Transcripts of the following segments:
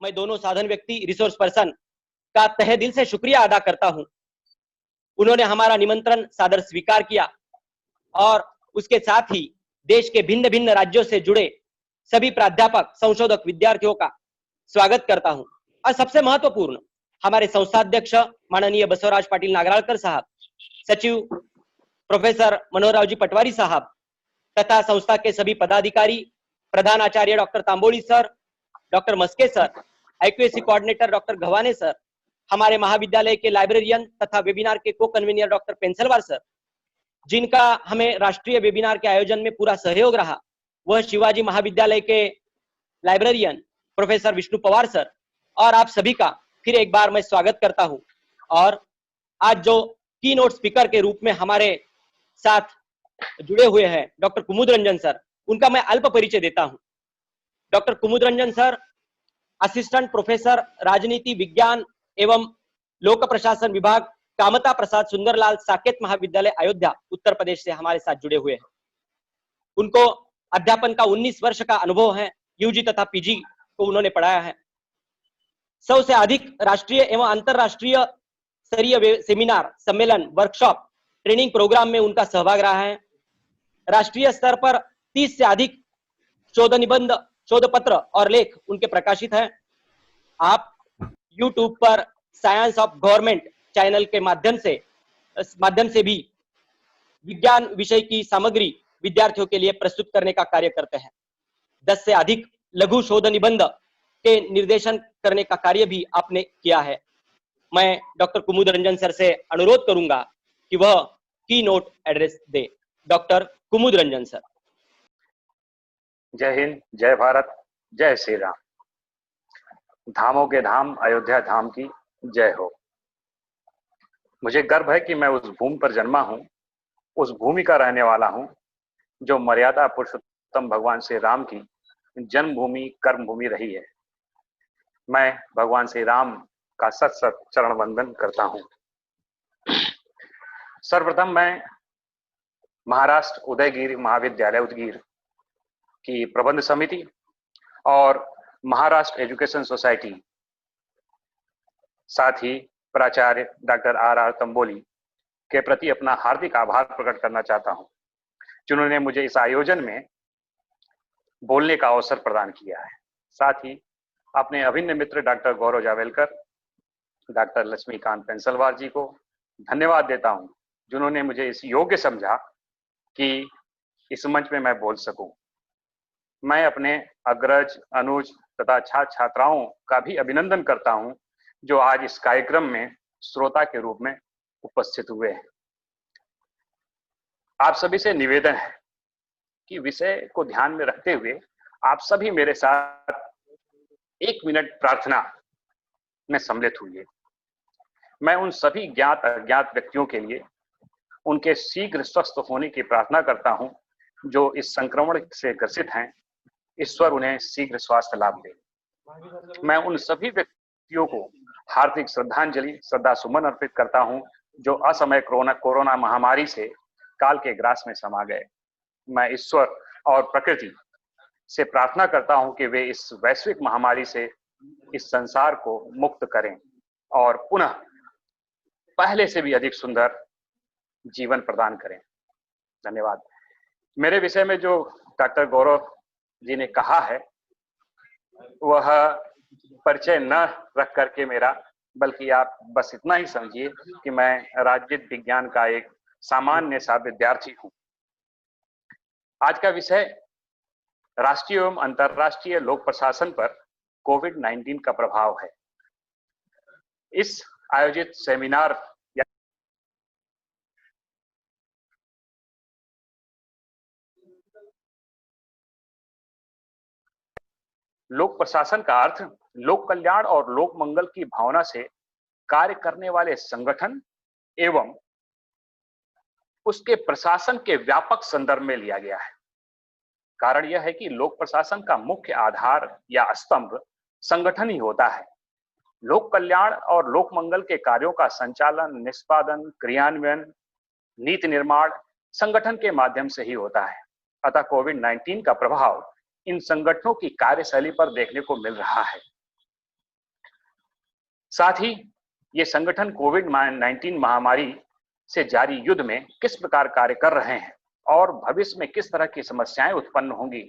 मैं दोनों साधन व्यक्ति रिसोर्स पर्सन का तहे दिल से शुक्रिया अदा करता हूं। उन्होंने हमारा निमंत्रण सादर स्वीकार किया और उसके साथ ही देश के भिन्न भिन्न राज्यों से जुड़े सभी प्राध्यापक, संशोधक, विद्यार्थियों का स्वागत करता हूं। और सबसे महत्वपूर्ण हमारे संस्थाध्यक्ष माननीय बसवराज पाटिल नागराळकर साहब, सचिव प्रोफेसर मनोहरराव जी पटवारी साहब तथा संस्था के सभी पदाधिकारी, प्रधान आचार्य doctor Tamboli sir, doctor Maske sir, IQAC coordinator doctor Ghawane sir, हमारे महाविद्यालय के लाइब्रेरियन तथा वेबिनार के को कन्वीनर डॉक्टर पेंसलवार सर, जिनका हमें राष्ट्रीय वेबिनार के आयोजन में पूरा सहयोग रहा, वह शिवाजी महाविद्यालय के librarian professor Vishnu Pawar sir, और आप सभी का फिर एक बार मैं स्वागत करता हूं। और आज जो की नोट स्पीकर के रूप में हमारे साथ जुड़े हुए हैं डॉक्टर कुमुद रंजन सर, उनका मैं अल्प परिचय देता हूं। डॉक्टर कुमुद रंजन सर असिस्टेंट प्रोफेसर राजनीति विज्ञान एवं लोक प्रशासन विभाग, कामता प्रसाद सुंदरलाल साकेत महाविद्यालय अयोध्या उत्तर प्रदेश से हमारे साथ जुड़े हुए हैं। उनको अध्यापन का 19 वर्ष का अनुभव है। यूजी तथा पीजी को उन्होंने पढ़ाया है। 100 से अधिक राष्ट्रीय एवं अंतरराष्ट्रीय स्तरीय सेमिनार, सम्मेलन, वर्कशॉप, ट्रेनिंग प्रोग्राम में उनका सहभाग रहा है। राष्ट्रीय स्तर पर 30 से अधिक शोध निबंध, शोध पत्र और लेख उनके प्रकाशित हैं। आप YouTube पर साइंस ऑफ गवर्नमेंट चैनल के माध्यम से भी विज्ञान विषय की सामग्री विद्यार्थियों के लिए प्रस्तुत करने का कार्य करते हैं। 10 से अधिक लघु शोध निबंध के निर्देशन करने का कार्य भी आपने किया है। मैं डॉक्टर कुमुद रंजन सर से अनुरोध करूंगा कि वह की नोट एड्रेस दे। डॉक्टर कुमुद रंजन सर। जय हिंद, जय भारत, जय श्री राम। धामों के धाम अयोध्या धाम की जय हो। मुझे गर्व है कि मैं उस भूमि पर जन्मा हूं, उस भूमि का रहने वाला हूं जो मर्यादा पुरुषोत्तम भगवान श्री राम की जन्मभूमि, कर्मभूमि रही है। मैं भगवान श्री राम का सत सत चरण वंदन करता हूं। सर्वप्रथम मैं महाराष्ट्र उदयगिरि महाविद्यालय उदगीर की प्रबंध समिति और महाराष्ट्र एजुकेशन सोसाइटी, साथ ही प्राचार्य डॉक्टर आर तंबोली के प्रति अपना हार्दिक आभार प्रकट करना चाहता हूं, जिन्होंने मुझे इस आयोजन में बोलने का अवसर प्रदान किया है। साथ ही अपने अभिन्न मित्र डॉक्टर गौरव जावेलकर, डॉक्टर लक्ष्मीकांत पेंसलवार जी को धन्यवाद देता हूं, जिन्होंने मुझे इस योग्य समझा कि इस मंच में मैं बोल सकूं। मैं अपने अग्रज, अनुज तथा छात्र छात्राओं का भी अभिनंदन करता हूं, जो आज इस कार्यक्रम में श्रोता के रूप में उपस्थित हुए हैं। आप सभी से निवेदन है कि विषय को ध्यान में रखते हुए आप सभी मेरे साथ 1 मिनट प्रार्थना में सम्मिलित हुए। मैं उन सभी ज्ञात अज्ञात व्यक्तियों के लिए उनके शीघ्र स्वस्थ होने की प्रार्थना करता हूं जो इस संक्रमण से ग्रसित हैं। ईश्वर उन्हें शीघ्र स्वास्थ्य लाभ दे। मैं उन सभी व्यक्तियों को हार्दिक श्रद्धांजलि, श्रद्धा सुमन अर्पित करता हूं जो असमय कोरोना महामारी से काल के ग्रास में समा गए। मैं ईश्वर और प्रकृति से प्रार्थना करता हूं कि वे इस वैश्विक महामारी से इस संसार को मुक्त करें और पुनः पहले से भी अधिक सुंदर जीवन प्रदान करें। धन्यवाद। मेरे विषय में जो डॉक्टर गौरव जी ने कहा है वह परिचय न रख करके मेरा, बल्कि आप बस इतना ही समझिए कि मैं राजनीति विज्ञान का एक सामान्य सा विद्यार्थी हूं। आज का विषय राष्ट्रीय एवं अंतर्राष्ट्रीय लोक प्रशासन पर कोविड-19 का प्रभाव है। इस आयोजित सेमिनार लोक प्रशासन का अर्थ लोक कल्याण और लोक मंगल की भावना से कार्य करने वाले संगठन एवं उसके प्रशासन के व्यापक संदर्भ में लिया गया है। कारण यह है कि लोक प्रशासन का मुख्य आधार या स्तंभ संगठन ही होता है। लोक कल्याण और लोक मंगल के कार्यों का संचालन, निष्पादन, क्रियान्वयन, नीति निर्माण संगठन के माध्यम से ही होता है। अतः कोविड-19 का प्रभाव इन संगठनों की कार्यशैली पर देखने को मिल रहा है। साथ ही ये संगठन कोविड-19 महामारी से जारी युद्ध में किस प्रकार कार्य कर रहे हैं और भविष्य में किस तरह की समस्याएं उत्पन्न होंगी,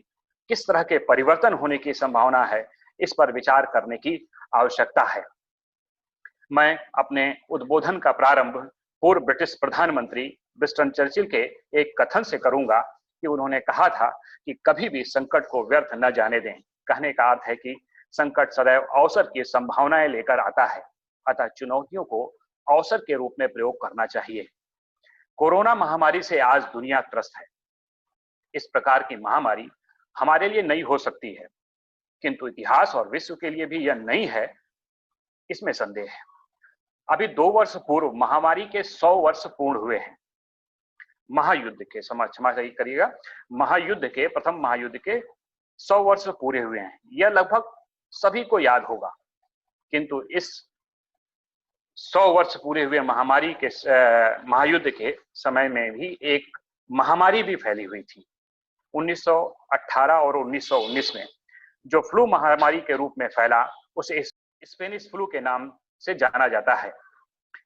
किस तरह के परिवर्तन होने की संभावना है, इस पर विचार करने की आवश्यकता है। मैं अपने उद्बोधन का प्रारंभ पूर्व ब्रिटिश प्रधानमंत्री विंस्टन चर्चिल के एक कथन से करूंगा कि उन्होंने कहा था कि कभी भी संकट को व्यर्थ न जाने दें। कहने का अर्थ है कि संकट सदैव अवसर की संभावनाएं लेकर आता है, अतः चुनौतियों को अवसर के रूप में प्रयोग करना चाहिए। कोरोना महामारी से आज दुनिया त्रस्त है। इस प्रकार की महामारी हमारे लिए नई हो सकती है, किंतु इतिहास और विश्व के लिए भी यह नई है, इसमें संदेह है। अभी 2 वर्ष पूर्व महामारी के 100 वर्ष पूर्ण हुए हैं। महायुद्ध के क्षमा करिएगा, महायुद्ध के प्रथम महायुद्ध के 100 वर्ष पूरे हुए हैं। यह लगभग सभी को याद होगा, किंतु इस 100 वर्ष पूरे हुए महामारी के महायुद्ध के समय में भी एक महामारी भी फैली हुई थी। 1918 और 1919 में जो फ्लू महामारी के रूप में फैला, उसे स्पेनिश फ्लू के नाम से जाना जाता है।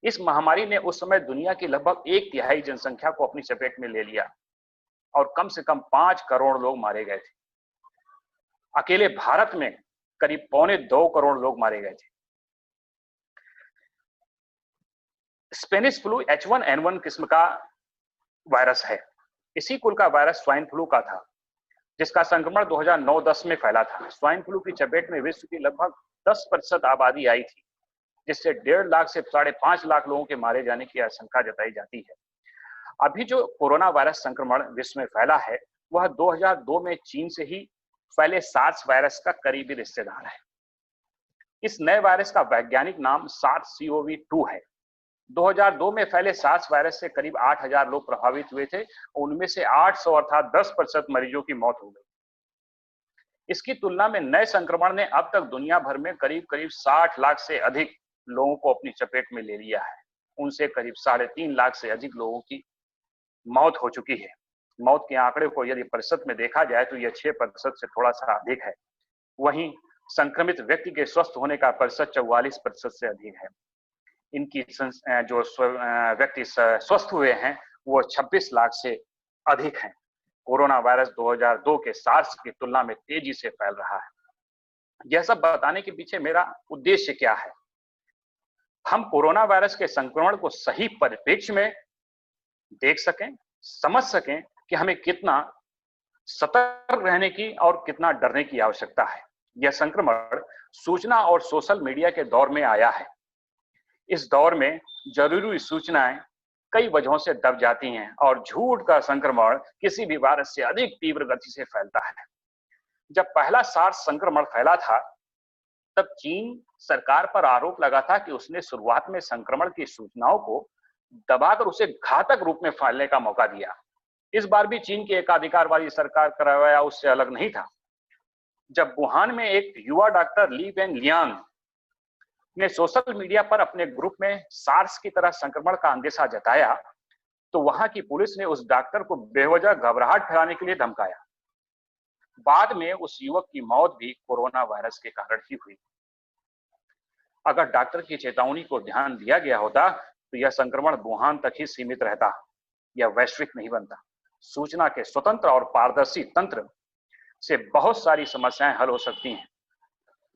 इस महामारी ने उस समय दुनिया की लगभग 1/3 जनसंख्या को अपनी चपेट में ले लिया और कम से कम 5 करोड़ लोग मारे गए थे। अकेले भारत में करीब 1.25 करोड़ लोग मारे गए थे। स्पेनिश फ्लू H1N1 किस्म का वायरस है। इसी कुल का वायरस स्वाइन फ्लू का था, जिसका संक्रमण 2009-10 में फैला था। स्वाइन फ्लू की चपेट में विश्व की लगभग 10% आबादी आई थी, जिससे 1.5 लाख से 5.5 लाख लोगों के मारे जाने की आशंका जताई जाती है। अभी जो कोरोना वायरस संक्रमण विश्व में फैला है, वह 2002 में चीन से ही फैले सार्स वायरस का करीबी रिश्तेदार है। इस नए वायरस का वैज्ञानिक नाम SARS-CoV-2 है। 2002 में फैले सार्स वायरस से करीब 8,000 लोग प्रभावित हुए थे। उनमें से 800 अर्थात 10% मरीजों की मौत हो गई। इसकी तुलना में नए संक्रमण ने अब तक दुनिया भर में करीब 60 लाख से अधिक लोगों को अपनी चपेट में ले लिया है। उनसे करीब 3.5 लाख से अधिक लोगों की मौत हो चुकी है। मौत के आंकड़े को यदि प्रतिशत में देखा जाए तो यह 6% से थोड़ा सा अधिक है। वहीं संक्रमित व्यक्ति के स्वस्थ होने का प्रतिशत 44% से अधिक है। इनकी जो व्यक्ति स्वस्थ हुए हैं वो 26 लाख से अधिक हैं। कोरोना वायरस 2002 के सार्स की तुलना में तेजी से फैल रहा है। यह सब बताने के पीछे मेरा उद्देश्य क्या है? हम कोरोना वायरस के संक्रमण को सही परिप्रेक्ष्य में देख सकें, समझ सकें कि हमें कितना सतर्क रहने की और कितना डरने की आवश्यकता है। यह संक्रमण सूचना और सोशल मीडिया के दौर में आया है। इस दौर में जरूरी सूचनाएं कई वजहों से दब जाती हैं और झूठ का संक्रमण किसी भी वायरस से अधिक तीव्र गति से फैलता है। जब पहला सार्स संक्रमण फैला था, तब चीन सरकार पर आरोप लगा था कि उसने शुरुआत में संक्रमण की सूचनाओं को दबाकर उसे घातक रूप में फैलने का मौका दिया। इस बार भी चीन की एकाधिकारवादी सरकार का रवैया उससे अलग नहीं था। जब वुहान में एक युवा डॉक्टर ली वेनलियांग ने सोशल मीडिया पर अपने ग्रुप में सार्स की तरह संक्रमण का अंदेशा जताया, तो वहां की पुलिस ने उस डॉक्टर को बेवजह घबराहट फैलाने के लिए धमकाया। बाद में उस युवक की मौत भी कोरोना वायरस के कारण ही हुई। अगर डॉक्टर की चेतावनी को ध्यान दिया गया होता तो यह संक्रमण वुहान तक ही सीमित रहता, यह वैश्विक नहीं बनता। सूचना के स्वतंत्र और पारदर्शी तंत्र से बहुत सारी समस्याएं हल हो सकती हैं।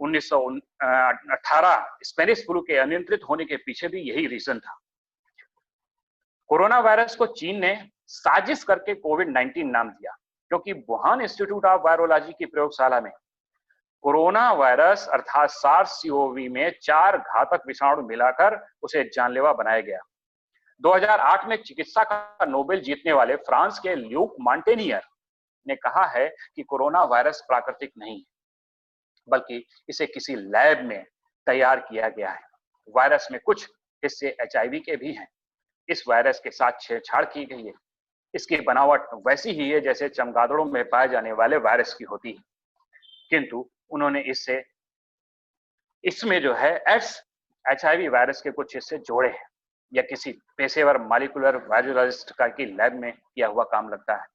1918 स्पेनिश फ्लू के अनियंत्रित होने के पीछे भी यही रीजन था। कोरोना वायरस को चीन ने साजिश करके कोविड-19 नाम दिया, क्योंकि वुहान इंस्टीट्यूट ऑफ वायरोलॉजी की प्रयोगशाला में कोरोना वायरस अर्थात SARS-CoV में 4 घातक विषाणु मिलाकर उसे जानलेवा बनाया गया। 2008 में चिकित्सा का नोबेल जीतने वाले फ्रांस के ल्यूक मॉन्टेनियर ने कहा है कि कोरोना वायरस प्राकृतिक नहीं है, बल्कि इसे किसी लैब में तैयार किया गया है। वायरस में कुछ हिस्से HIV के भी हैं। इस वायरस के साथ छेड़छाड़ की गई है। इसकी बनावट वैसी ही है जैसे चमगादड़ों में पाए जाने वाले वायरस की होती है, किंतु उन्होंने इसमें जो है HIV वायरस के कुछ हिस्से जोड़े हैं। यह किसी पेशेवर मॉलिक्यूलर वायरोलॉजिस्ट का की लैब में किया हुआ काम लगता है।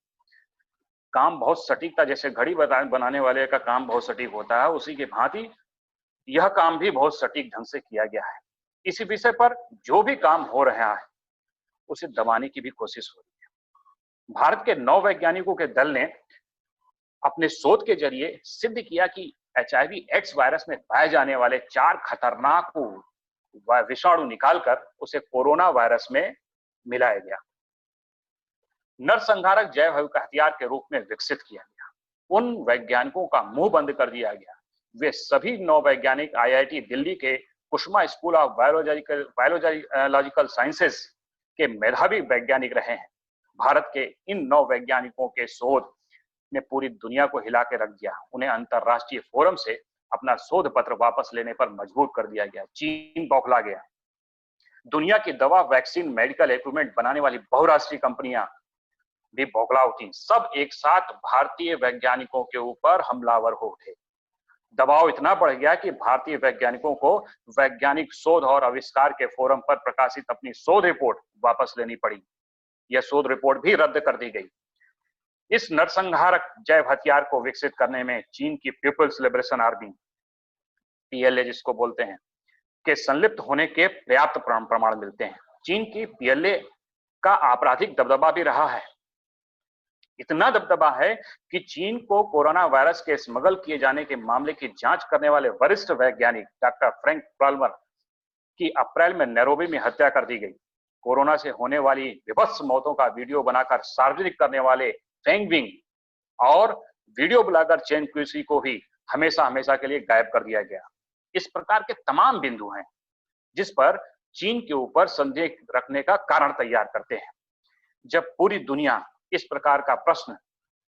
काम बहुत सटीकता, जैसे घड़ी बनाने वाले का काम बहुत सटीक होता है, उसी के भांति यह काम भी बहुत सटीक ढंग से किया गया है। इसी विषय पर जो भी काम हो रहा है उसे दबाने की भी कोशिश हो रही है। भारत के 9 वैज्ञानिकों के दल ने अपने शोध के जरिए सिद्ध किया कि HIV/AIDS वायरस में पाए जाने वाले 4 खतरनाक विषाणु निकालकर उसे कोरोना वायरस में मिलाया गया, नरसंहारक जैव हथियार के रूप में विकसित किया गया। उन वैज्ञानिकों का मुंह बंद कर दिया गया। वे सभी 9 वैज्ञानिक IIT दिल्ली के कुसुमा स्कूल ऑफ बायोलॉजिकल साइंसेस के मेधावी वैज्ञानिक रहे हैं। भारत के इन 9 वैज्ञानिकों के शोध ने पूरी दुनिया को हिला के रख दिया। उन्हें अंतरराष्ट्रीय फोरम से अपना शोध पत्र वापस लेने पर मजबूर कर दिया गया। चीन बौखला गया। दुनिया की दवा, वैक्सीन, मेडिकल इक्विपमेंट बनाने वाली बहुराष्ट्रीय कंपनियां भी बौखला उठी। सब एक साथ भारतीय वैज्ञानिकों के ऊपर हमलावर हो उठे। दबाव इतना बढ़ गया कि भारतीय वैज्ञानिकों को वैज्ञानिक शोध और आविष्कार के फोरम पर प्रकाशित अपनी शोध रिपोर्ट वापस लेनी पड़ी। यह शोध रिपोर्ट भी रद्द कर दी गई। इस नरसंहारक जैव हथियार को विकसित करने में चीन की पीपल्स लिबरेशन आर्मी, PLA जिसको बोलते हैं, के संलिप्त होने के पर्याप्त प्रमाण मिलते हैं। चीन की PLA का आपराधिक दबदबा भी रहा है। इतना दबदबा है कि चीन को कोरोना वायरस के स्मगल किए जाने के मामले की जांच करने वाले वरिष्ठ वैज्ञानिक डॉक्टर फ्रैंक पॉल्मर की अप्रैल में नैरोबी में हत्या कर दी गई। कोरोना से होने वाली विभत्स मौतों का वीडियो बनाकर सार्वजनिक करने वाले फेंग विंग और वीडियो ब्लॉगर चेन क्यूसी को भी हमेशा हमेशा के लिए गायब कर दिया गया। इस प्रकार के तमाम बिंदु हैं जिस पर चीन के ऊपर संदेह रखने का कारण तैयार करते हैं। जब पूरी दुनिया इस प्रकार का प्रश्न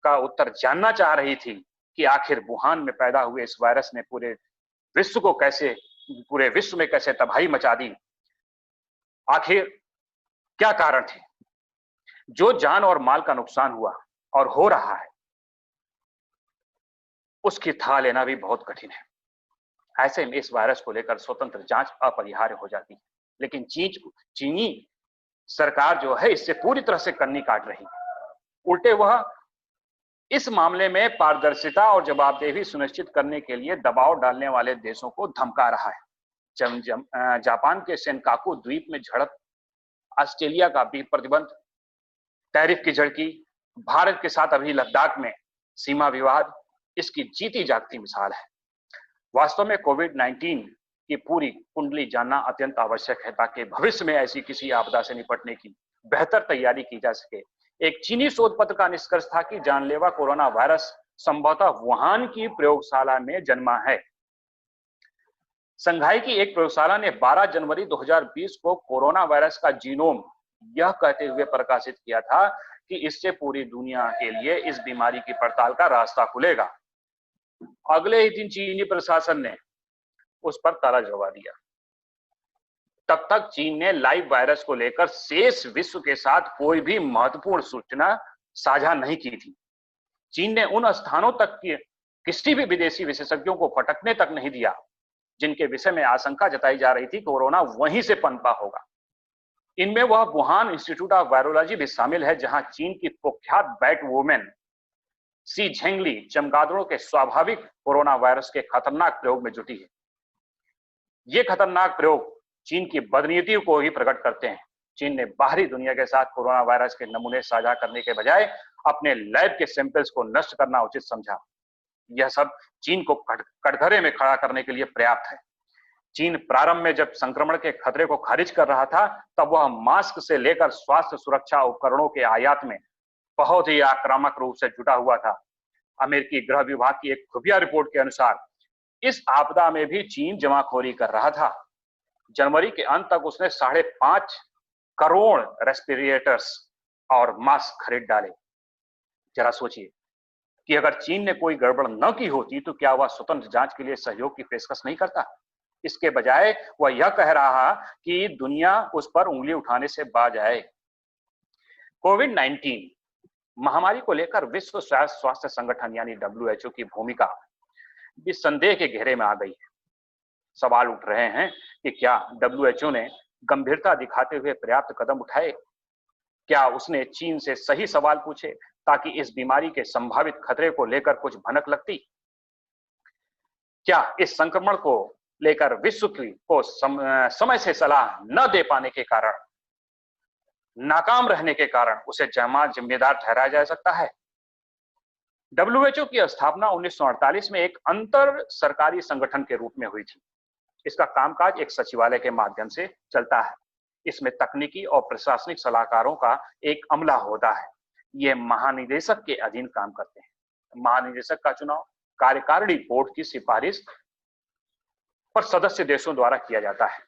का उत्तर जानना चाह रही थी कि आखिर वुहान में पैदा हुए इस वायरस ने पूरे विश्व में कैसे तबाही मचा दी, आखिर क्या कारण थे, जो जान और माल का नुकसान हुआ और हो रहा है, उसकी था लेना भी बहुत कठिन है। ऐसे में इस वायरस को लेकर स्वतंत्र जांच अपरिहार्य हो जाती है। लेकिन चीनी सरकार जो है इससे पूरी तरह से कन्नी काट रही है। उल्टे वह इस मामले में पारदर्शिता और जवाबदेही सुनिश्चित करने के लिए दबाव डालने वाले देशों को धमका रहा है। जापान के सेनकाकू द्वीप में झड़प, ऑस्ट्रेलिया का भी प्रतिबंध, टैरिफ की झड़की, भारत के साथ अभी लद्दाख में सीमा विवाद, इसकी जीती जागती मिसाल है। वास्तव में कोविड-19 की पूरी कुंडली जानना अत्यंत आवश्यक है ताकि भविष्य में ऐसी किसी आपदा से निपटने की बेहतर तैयारी की जा सके। एक चीनी शोध पत्र का निष्कर्ष था कि जानलेवा कोरोना वायरस संभवतः वुहान की प्रयोगशाला में जन्मा है। संघाई की एक प्रयोगशाला ने 12 जनवरी 2020 को कोरोना वायरस का जीनोम यह कहते हुए प्रकाशित किया था कि इससे पूरी दुनिया के लिए इस बीमारी की पड़ताल का रास्ता खुलेगा। अगले ही दिन चीनी प्रशासन ने उस पर ताला जड़वा दिया। तब तक चीन ने लाइव वायरस को लेकर शेष विश्व के साथ कोई भी महत्वपूर्ण सूचना साझा नहीं की थी। चीन ने उन स्थानों तक की किसी भी विदेशी विशेषज्ञों को फटकने तक नहीं दिया जिनके विषय में आशंका जताई जा रही थी कोरोना वहीं से पनपा होगा। इनमें वह वुहान इंस्टीट्यूट ऑफ वायरोलॉजी भी शामिल है, जहां चीन की कुख्यात बैट वुमेन सी झेंगली चमगादड़ों के स्वाभाविक कोरोना वायरस के खतरनाक प्रयोग में जुटी है। ये खतरनाक प्रयोग चीन की बदनीति को ही प्रकट करते हैं। चीन ने बाहरी दुनिया के साथ कोरोना वायरस के नमूने साझा करने के बजाय अपने लैब के सैंपल्स को नष्ट करना उचित समझा। यह सब चीन को कटघरे में खड़ा करने के लिए पर्याप्त है। चीन प्रारंभ में जब संक्रमण के खतरे को खारिज कर रहा था, तब वह मास्क से लेकर स्वास्थ्य सुरक्षा उपकरणों के आयात में बहुत ही आक्रामक रूप से जुटा हुआ था। अमेरिकी गृह विभाग की एक खुफिया रिपोर्ट के अनुसार इस आपदा में भी चीन जमाखोरी कर रहा था। जनवरी के अंत तक उसने 5.5 करोड़ रेस्पिरेटर्स और मास्क खरीद डाले। जरा सोचिए कि अगर चीन ने कोई गड़बड़ न की होती तो क्या वह स्वतंत्र जांच के लिए सहयोग की पेशकश नहीं करता। इसके बजाय वह यह कह रहा कि दुनिया उस पर उंगली उठाने से बाज आए। कोविड-19 महामारी को लेकर विश्व स्वास्थ्य संगठन यानी WHO की भूमिका भी संदेह के घेरे में आ गई है। सवाल उठ रहे हैं कि क्या WHO ने गंभीरता दिखाते हुए पर्याप्त कदम उठाए? क्या उसने चीन से सही सवाल पूछे ताकि इस बीमारी के संभावित खतरे को लेकर कुछ भनक लगती? क्या इस संक्रमण को लेकर विश्व को समय से सलाह न दे पाने के कारण, नाकाम रहने के कारण उसे जिम्मेदार ठहराया जा सकता है। डब्ल्यूएचओ की स्थापना 1948 में एक अंतर सरकारी संगठन के रूप में हुई थी। इसका कामकाज एक सचिवालय के माध्यम से चलता है। इसमें तकनीकी और प्रशासनिक सलाहकारों का एक अमला होता है। ये महानिदेशक के अधीन काम करते हैं। महानिदेशक का चुनाव कार्यकारिणी बोर्ड की सिफारिश पर सदस्य देशों द्वारा किया जाता है।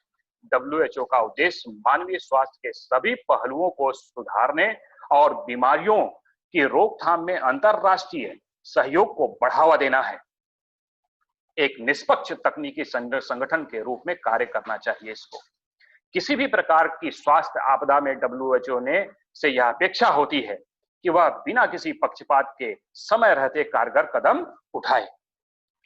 डब्ल्यूएचओ का उद्देश्य मानवीय स्वास्थ्य के सभी पहलुओं को सुधारने और बीमारियों की रोकथाम में अंतरराष्ट्रीय सहयोग को बढ़ावा देना है। एक निष्पक्ष तकनीकी संगठन के रूप में कार्य करना चाहिए इसको। किसी भी प्रकार की स्वास्थ्य आपदा में डब्ल्यूएचओ ने से यह अपेक्षा होती है कि वह बिना किसी पक्षपात के समय रहते कारगर कदम उठाए,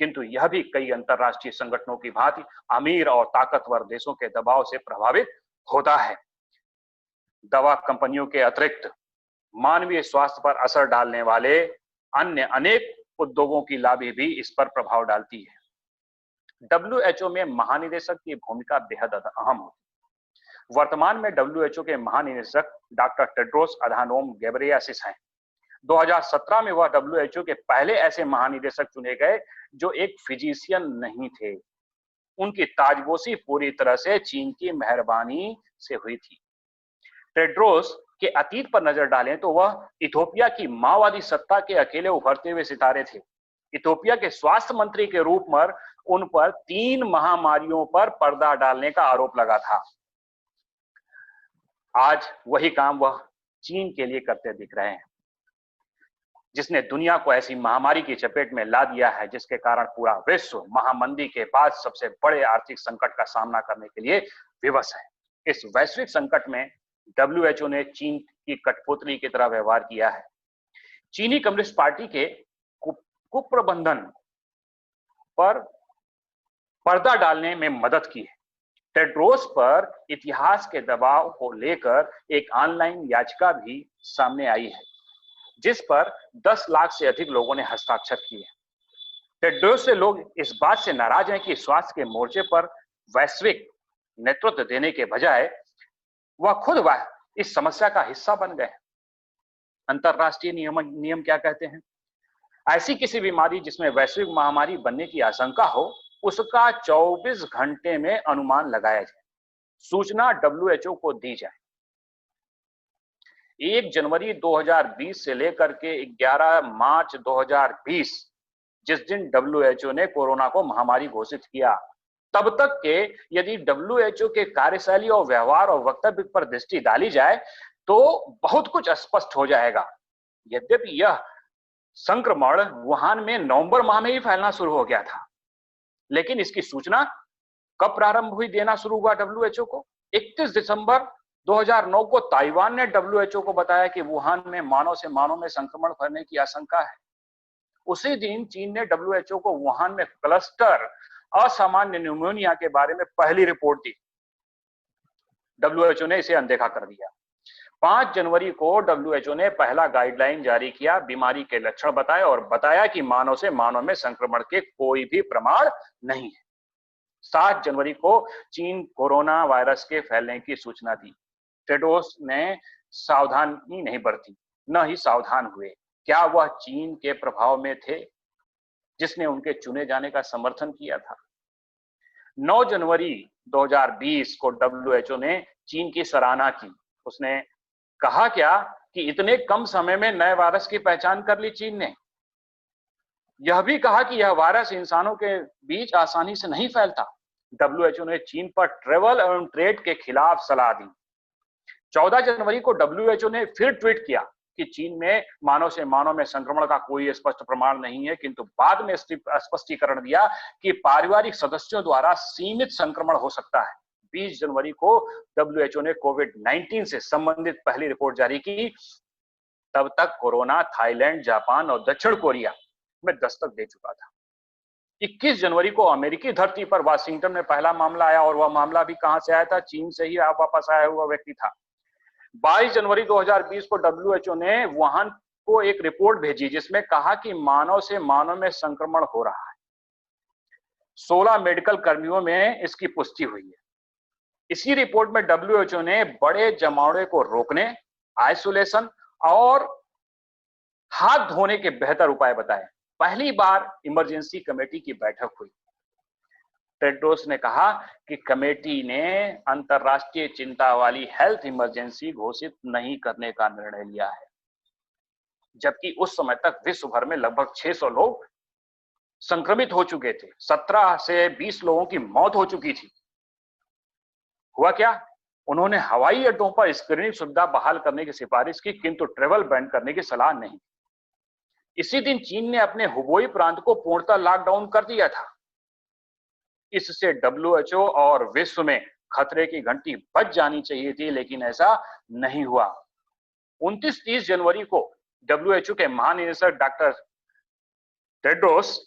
किंतु यह भी कई अंतरराष्ट्रीय संगठनों की भांति अमीर और ताकतवर देशों के दबाव से प्रभावित होता है। दवा कंपनियों के अतिरिक्त मानवीय स्वास्थ्य पर असर डालने वाले अन्य अनेक उद्योगों की लॉबी भी इस पर प्रभाव डालती है। डब्ल्यूएचओ में महानिदेशक की भूमिका बेहद अहम होती है। वर्तमान में डब्ल्यूएचओ के महानिदेशक डॉक्टर टेड्रोस अधानोम घेब्रेयेसस हैं। 2017 में वह डब्ल्यूएचओ के पहले ऐसे महानिदेशक चुने गए जो एक फिजिशियन नहीं थे। उनकी ताजपोशी पूरी तरह से चीन की मेहरबानी से हुई थी। टेड्रोस के अतीत पर नजर डालें तो वह इथोपिया की माओवादी सत्ता के अकेले उभरते हुए सितारे थे। इथोपिया के स्वास्थ्य मंत्री के रूप में उन पर 3 महामारियों पर पर्दा डालने का आरोप लगा था। आज वही काम वह चीन के लिए करते दिख रहे हैं, जिसने दुनिया को ऐसी महामारी की चपेट में ला दिया है जिसके कारण पूरा विश्व महामंदी के बाद सबसे बड़े आर्थिक संकट का सामना करने के लिए विवश है। इस वैश्विक संकट में डब्ल्यूएचओ ने चीन की कठपुतली की तरह व्यवहार किया है। चीनी कम्युनिस्ट पार्टी के कुप्रबंधन पर पर्दा डालने में मदद की है। टेड्रोस पर इतिहास के दबाव को लेकर एक ऑनलाइन याचिका भी सामने आई है, जिस पर 10 लाख से अधिक लोगों ने हस्ताक्षर किए। टेड्रोस से लोग इस बात से नाराज हैं कि स्वास्थ्य के मोर्चे पर वैश्विक नेतृत्व देने के बजाय वह खुद इस समस्या का हिस्सा बन गए। अंतरराष्ट्रीय नियम क्या कहते हैं? ऐसी किसी बीमारी जिसमें वैश्विक महामारी बनने की आशंका हो, उसका 24 घंटे में अनुमान लगाया जाए, सूचना डब्ल्यूएचओ को दी जाए। 1 जनवरी 2020 से लेकर के 11 मार्च 2020, जिस दिन डब्ल्यूएचओ ने कोरोना को महामारी घोषित किया, तब तक के यदि डब्ल्यूएचओ के कार्यशैली और व्यवहार और वक्तव्य पर दृष्टि डाली जाए तो बहुत कुछ स्पष्ट हो जाएगा। यद्यपि यह संक्रमण वुहान में नवंबर माह में ही फैलना शुरू हो गया था, लेकिन इसकी सूचना कब प्रारंभ हुई देना शुरू हुआ डब्ल्यूएचओ को? 31 दिसंबर 2009 को ताइवान ने डब्ल्यूएचओ को बताया कि वुहान में मानव से मानव में संक्रमण फैलने की आशंका है। उसी दिन चीन ने डब्ल्यूएचओ को वुहान में क्लस्टर असामान्य न्यूमोनिया के बारे में पहली रिपोर्ट दी। डब्ल्यूएचओ ने इसे अनदेखा कर दिया। 5 जनवरी को डब्ल्यूएचओ ने पहला गाइडलाइन जारी किया, बीमारी के लक्षण बताए और बताया कि मानव से मानव में संक्रमण के कोई भी प्रमाण नहीं है। 7 जनवरी को चीन कोरोना वायरस के फैलने की सूचना दी। टेड्रोस ने सावधानी नहीं बरती, न ही सावधान हुए। क्या वह चीन के प्रभाव में थे जिसने उनके चुने जाने का समर्थन किया था? 9 जनवरी 2020 को डब्ल्यूएचओ ने चीन की सराहना की। उसने कहा क्या कि इतने कम समय में नए वायरस की पहचान कर ली चीन ने। यह भी कहा कि यह वायरस इंसानों के बीच आसानी से नहीं फैलता। डब्ल्यूएचओ ने चीन पर ट्रेवल एवं ट्रेड के खिलाफ सलाह दी। 14 जनवरी को डब्ल्यूएचओ ने फिर ट्वीट किया कि चीन में मानव से मानव में संक्रमण का कोई स्पष्ट प्रमाण नहीं है, किंतु बाद में स्पष्टीकरण दिया कि पारिवारिक सदस्यों द्वारा सीमित संक्रमण हो सकता है। 20 जनवरी को डब्ल्यूएचओ ने कोविड-19 से संबंधित पहली रिपोर्ट जारी की। तब तक कोरोना थाईलैंड, जापान और दक्षिण कोरिया में दस्तक दे चुका था। 21 जनवरी को अमेरिकी धरती पर वाशिंगटन में पहला मामला आया और वह मामला भी कहां से आया था? चीन से ही वापस आया हुआ व्यक्ति था। 22 जनवरी 2020 को डब्ल्यूएचओ ने वुहान को एक रिपोर्ट भेजी जिसमें कहा कि मानव से मानव में संक्रमण हो रहा है। 16 मेडिकल कर्मियों में इसकी पुष्टि हुई है। इसी रिपोर्ट में डब्ल्यूएचओ ने बड़े जमावड़े को रोकने, आइसोलेशन और हाथ धोने के बेहतर उपाय बताए। पहली बार इमरजेंसी कमेटी की बैठक हुई। टेड्रोस ने कहा कि कमेटी ने अंतरराष्ट्रीय चिंता वाली हेल्थ इमरजेंसी घोषित नहीं करने का निर्णय लिया है, जबकि उस समय तक विश्व भर में लगभग 600 लोग संक्रमित हो चुके थे। 17 से 20 लोगों की मौत हो चुकी थी। हुआ क्या? उन्होंने हवाई अड्डों पर स्क्रीनिंग सुविधा बहाल करने की सिफारिश की, किंतु ट्रेवल बैन करने की सलाह नहीं। इसी दिन चीन ने अपने हुबेई प्रांत को पूर्णतः लॉकडाउन कर दिया था। इससे डब्ल्यूएचओ और विश्व में खतरे की घंटी बज जानी चाहिए थी, लेकिन ऐसा नहीं हुआ। 29-30 जनवरी को डब्ल्यूएचओ के महानिदेशक डॉक्टर टेड्रोस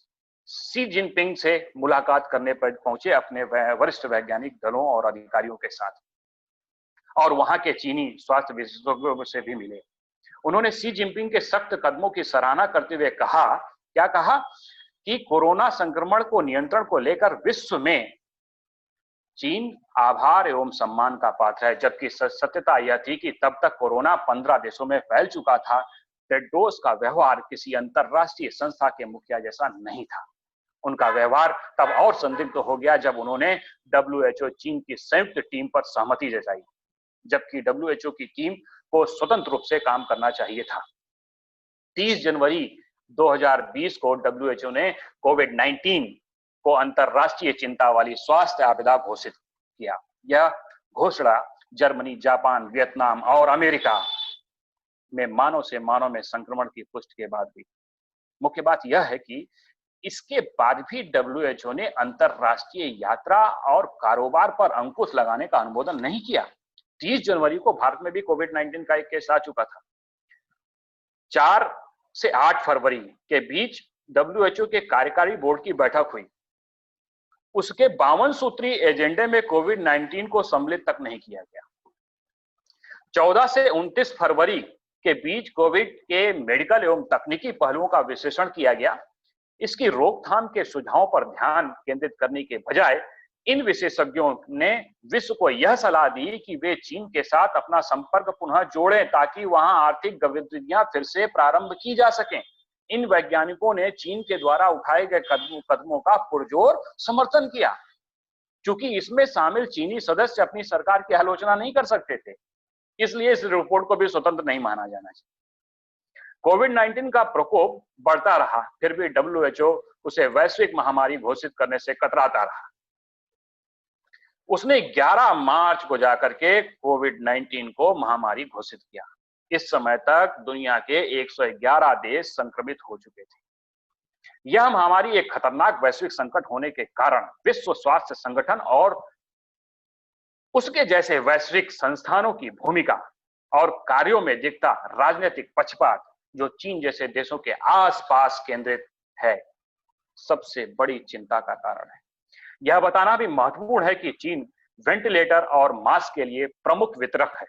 शी जिनपिंग से मुलाकात करने पर पहुंचे अपने वरिष्ठ वैज्ञानिक दलों और अधिकारियों के साथ, और वहां के चीनी स्वास्थ्य विशेषज्ञों से भी मिले। उन्होंने शी जिनपिंग के सख्त कदमों की सराहना करते हुए कहा, क्या कहा कि कोरोना संक्रमण को नियंत्रण को लेकर विश्व में चीन आभार एवं सम्मान का पात्र है, जबकि सत्यता यह थी कि तब तक कोरोना 15 देशों में फैल चुका था। टेड्रोस का व्यवहार किसी अंतरराष्ट्रीय संस्था के मुखिया जैसा नहीं था। उनका व्यवहार तब और संदिग्ध हो गया जब उन्होंने डब्ल्यूएचओ चीन की संयुक्त टीम पर सहमति जताई, जबकि डब्ल्यूएचओ की टीम को स्वतंत्र रूप से काम करना चाहिए था। 30 जनवरी 2020 को डब्ल्यूएचओ ने कोविड-19 को अंतरराष्ट्रीय चिंता वाली स्वास्थ्य आपदा घोषित किया। यह घोषणा जर्मनी, जापान, वियतनाम और अमेरिका में मानव से मानव में संक्रमण की पुष्टि के बाद हुई। मुख्य बात यह है कि इसके बाद भी डब्ल्यूएचओ ने अंतरराष्ट्रीय यात्रा और कारोबार पर अंकुश लगाने का अनुमोदन नहीं किया। 30 जनवरी को भारत में भी कोविड-19 का एक केस आ चुका था। 4 से 8 फरवरी के बीच डब्ल्यूएचओ के कार्यकारी बोर्ड की बैठक हुई। उसके 52 सूत्री एजेंडे में कोविड-19 को सम्मिलित तक नहीं किया गया। 14 से 29 फरवरी के बीच कोविड के मेडिकल एवं तकनीकी पहलुओं का विश्लेषण किया गया। इसकी रोकथाम के सुझावों पर ध्यान केंद्रित करने के बजाय इन विशेषज्ञों ने विश्व को यह सलाह दी कि वे चीन के साथ अपना संपर्क पुनः जोड़ें ताकि वहां आर्थिक गतिविधियां फिर से प्रारंभ की जा सकें। इन वैज्ञानिकों ने चीन के द्वारा उठाए गए कदमों का पुरजोर समर्थन किया, क्योंकि इसमें शामिल चीनी सदस्य अपनी सरकार की आलोचना नहीं कर सकते थे, इसलिए इस रिपोर्ट को भी स्वतंत्र नहीं माना जाना चाहिए। कोविड-19 का प्रकोप बढ़ता रहा, फिर भी डब्ल्यूएचओ उसे वैश्विक महामारी घोषित करने से कतराता रहा। उसने 11 मार्च को जाकर के कोविड-19 को महामारी घोषित किया। इस समय तक दुनिया के 111 देश संक्रमित हो चुके थे। यह महामारी एक खतरनाक वैश्विक संकट होने के कारण विश्व स्वास्थ्य संगठन और उसके जैसे वैश्विक संस्थानों की भूमिका और कार्यों में दिखता राजनीतिक पक्षपात, जो चीन जैसे देशों के आसपास केंद्रित है, सबसे बड़ी चिंता का कारण है। यह बताना भी महत्वपूर्ण है कि चीन वेंटिलेटर और मास्क के लिए प्रमुख वितरक है,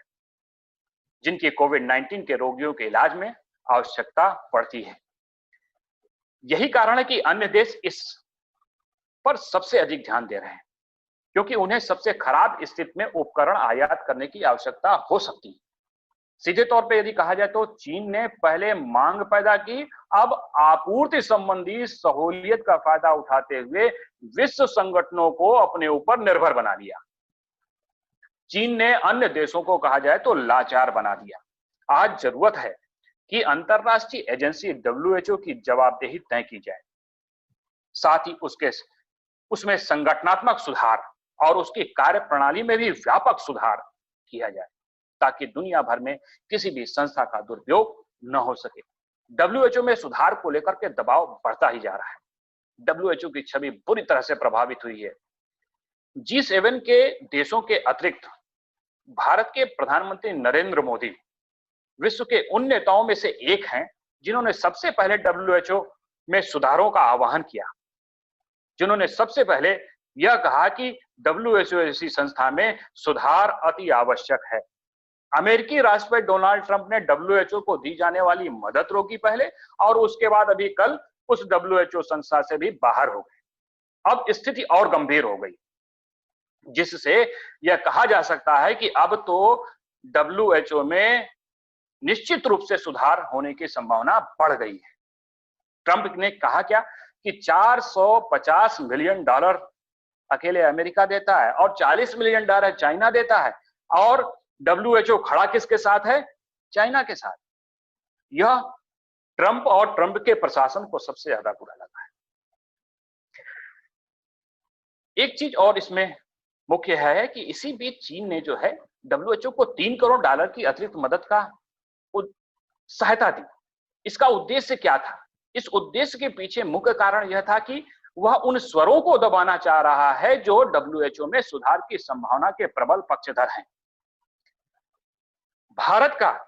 जिनकी कोविड-19 के रोगियों के इलाज में आवश्यकता पड़ती है। यही कारण है कि अन्य देश इस पर सबसे अधिक ध्यान दे रहे हैं, क्योंकि उन्हें सबसे खराब स्थिति में उपकरण आयात करने की आवश्यकता हो सकती है। सीधे तौर पे यदि कहा जाए तो चीन ने पहले मांग पैदा की, अब आपूर्ति संबंधी सहूलियत का फायदा उठाते हुए विश्व संगठनों को अपने ऊपर निर्भर बना लिया। चीन ने अन्य देशों को कहा जाए तो लाचार बना दिया। आज जरूरत है कि अंतरराष्ट्रीय एजेंसी डब्ल्यूएचओ की जवाबदेही तय की जाए, साथ ही उसमें संगठनात्मक सुधार और उसकी कार्य प्रणाली में भी व्यापक सुधार किया जाए, ताकि दुनिया भर में किसी भी संस्था का दुरुपयोग न हो सके। डब्ल्यूएचओ में सुधार को लेकर के दबाव बढ़ता ही जा रहा है। डब्ल्यूएचओ की छवि बुरी तरह से प्रभावित हुई है। G7 के देशों के अतिरिक्त भारत के प्रधानमंत्री नरेंद्र मोदी विश्व के उन नेताओं में से एक हैं जिन्होंने सबसे पहले डब्ल्यूएचओ में सुधारों का आह्वान किया, जिन्होंने सबसे पहले यह कहा कि डब्ल्यूएचओ जैसी संस्था में सुधार अति आवश्यक है। अमेरिकी राष्ट्रपति डोनाल्ड ट्रंप ने डब्ल्यूएचओ को दी जाने वाली मदद रोकी पहले, और उसके बाद अभी कल उस डब्ल्यूएचओ संस्था से भी बाहर हो गए। अब स्थिति और गंभीर हो गई, जिससे यह कहा जा सकता है कि अब तो WHO में निश्चित रूप से सुधार होने की संभावना बढ़ गई है। ट्रंप ने कहा क्या कि $450 मिलियन अकेले अमेरिका देता है और $40 मिलियन चाइना देता है, और WHO खड़ा किसके साथ है? चाइना के साथ। यह ट्रंप और ट्रंप के प्रशासन को सबसे ज्यादा बुरा लगा है। एक चीज और इसमें मुख्य है कि इसी बीच चीन ने जो है WHO को $3 करोड़ की अतिरिक्त मदद का सहायता दी। इसका उद्देश्य क्या था? इस उद्देश्य के पीछे मुख्य कारण यह था कि वह उन स्वरों को दबाना चाह रहा है जो WHO में सुधार की संभावना के प्रबल पक्षधर हैं। भारत का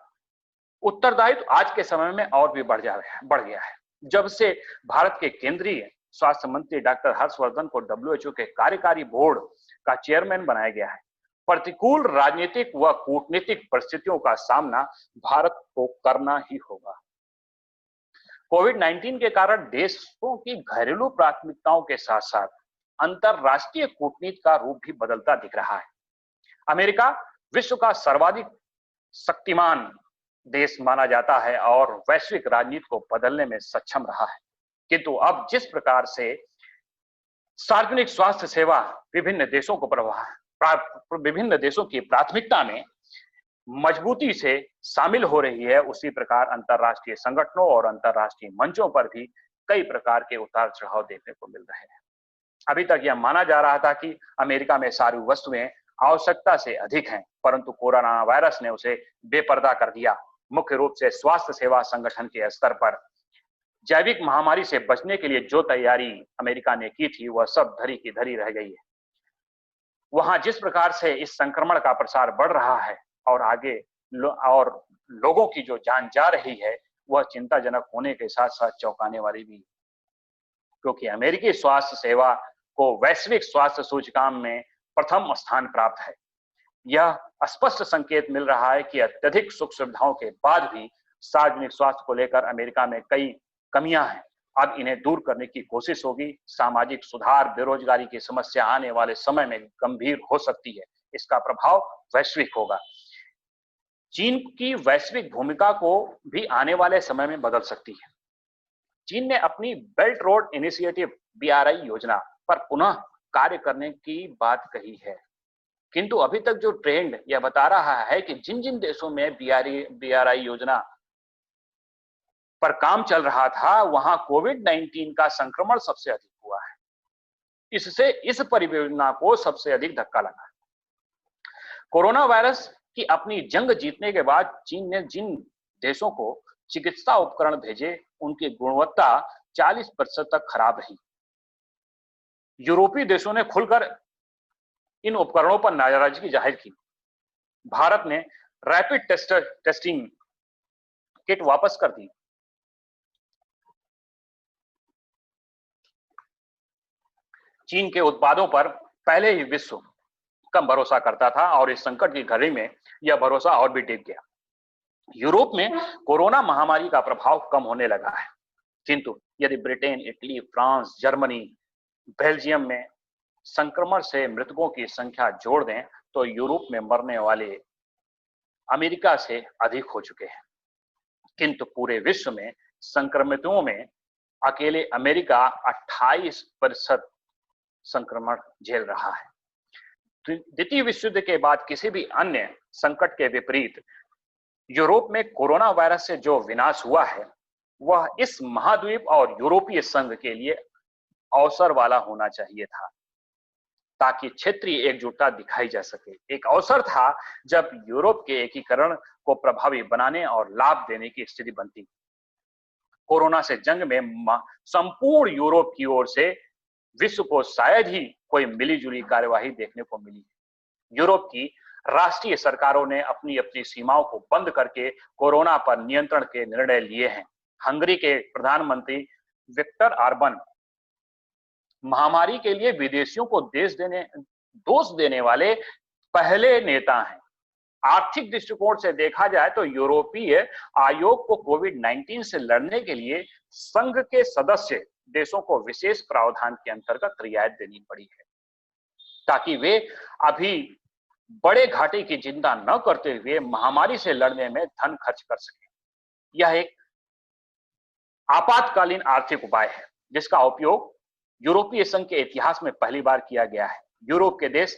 उत्तरदायित्व आज के समय में और भी बढ़ गया है। जब से भारत के केंद्रीय स्वास्थ्य मंत्री डॉक्टर हर्षवर्धन को WHO के कार्यकारी बोर्ड का चेयरमैन बनाया गया है, प्रतिकूल राजनीतिक व कूटनीतिक परिस्थितियों का सामना भारत को करना ही होगा। कोविड-19 के कारण देशों की घरेलू प्राथमिकताओं के साथ साथ अंतरराष्ट्रीय कूटनीति का रूप भी बदलता दिख रहा है। अमेरिका विश्व का सर्वाधिक शक्तिमान देश माना जाता है और वैश्विक राजनीति को बदलने में सक्षम रहा है, किंतु अब जिस प्रकार से सार्वजनिक स्वास्थ्य सेवा विभिन्न देशों की प्राथमिकता में मजबूती से शामिल हो रही है, उसी प्रकार अंतरराष्ट्रीय संगठनों और अंतरराष्ट्रीय मंचों पर भी कई प्रकार के उतार चढ़ाव देखने को मिल रहे हैं। अभी तक यह माना जा रहा था कि अमेरिका में सारी वस्तुएं आवश्यकता से अधिक हैं, परंतु कोरोना वायरस ने उसे बेपर्दा कर दिया। मुख्य रूप से स्वास्थ्य सेवा संगठन के स्तर पर जैविक महामारी से बचने के लिए जो तैयारी अमेरिका ने की थी, वह सब धरी की धरी रह गई है। वहां जिस प्रकार से इस संक्रमण का प्रसार बढ़ रहा है और आगे और लोगों की जो जान जा रही है, वह चिंताजनक होने के साथ साथ चौंकाने वाली भी, क्योंकि अमेरिकी स्वास्थ्य सेवा को वैश्विक स्वास्थ्य सूचकांक में प्रथम स्थान प्राप्त है। यह स्पष्ट संकेत मिल रहा है कि अत्यधिक सुख सुविधाओं के बाद भी सार्वजनिक स्वास्थ्य को लेकर अमेरिका में कई कमियां हैं। अब इन्हें दूर करने की कोशिश होगी। सामाजिक सुधार, बेरोजगारी की समस्या आने वाले समय में गंभीर हो सकती है। इसका प्रभाव वैश्विक होगा। चीन की वैश्विक भूमिका को भी आने वाले समय में बदल सकती है। चीन ने अपनी बेल्ट रोड इनिशिएटिव BRI योजना पर पुनः कार्य करने की बात कही है, किंतु अभी तक जो ट्रेंड यह बता रहा है कि जिन जिन देशों में BRI योजना पर काम चल रहा था, वहां कोविड-19 का संक्रमण सबसे अधिक हुआ है। इससे इस परियोजना को सबसे अधिक धक्का लगा। कोरोना वायरस की अपनी जंग जीतने के बाद चीन ने जिन देशों को चिकित्सा उपकरण भेजे, उनकी गुणवत्ता 40% तक खराब रही। यूरोपीय देशों ने खुलकर इन उपकरणों पर नाराजगी जाहिर की। भारत ने रैपिड टेस्टिंग किट वापस कर दी। चीन के उत्पादों पर पहले ही विश्व कम भरोसा करता था और इस संकट की घड़ी में यह भरोसा और भी डिग गया। यूरोप में कोरोना महामारी का प्रभाव कम होने लगा है, किंतु यदि Britain, Italy, France, Germany, Belgium में संक्रमण से मृतकों की संख्या जोड़ दें तो यूरोप में मरने वाले अमेरिका से अधिक हो चुके हैं। किंतु पूरे विश्व में संक्रमितों में अकेले अमेरिका 28% संक्रमण झेल रहा है। द्वितीय विश्व युद्ध के बाद किसी भी अन्य संकट के विपरीत यूरोप में कोरोना वायरस से जो विनाश हुआ है, वह इस महाद्वीप और यूरोपीय संघ के लिए अवसर वाला होना चाहिए था, ताकि क्षेत्रीय एकजुटता दिखाई जा सके। एक अवसर था जब यूरोप के एकीकरण को प्रभावी बनाने और लाभ देने की स्थिति बनती। कोरोना से जंग में संपूर्ण यूरोप की ओर से विश्व को शायद ही कोई मिलीजुली कार्यवाही देखने को मिली। यूरोप की राष्ट्रीय सरकारों ने अपनी अपनी सीमाओं को बंद करके कोरोना पर नियंत्रण के निर्णय लिए हैं। हंगरी के प्रधानमंत्री विक्टर ऑर्बन महामारी के लिए विदेशियों को दोष देने वाले पहले नेता हैं। आर्थिक दृष्टिकोण से देखा जाए तो यूरोपीय आयोग को कोविड-19 से लड़ने के लिए संघ के सदस्य देशों को विशेष प्रावधान के अंतर्गत रियायत देनी पड़ी है, ताकि वे अभी बड़े घाटे की चिंता न करते हुए महामारी से लड़ने में धन खर्च कर सकें। यह एक आपातकालीन आर्थिक उपाय है जिसका उपयोग यूरोपीय संघ के इतिहास में पहली बार किया गया है। यूरोप के देश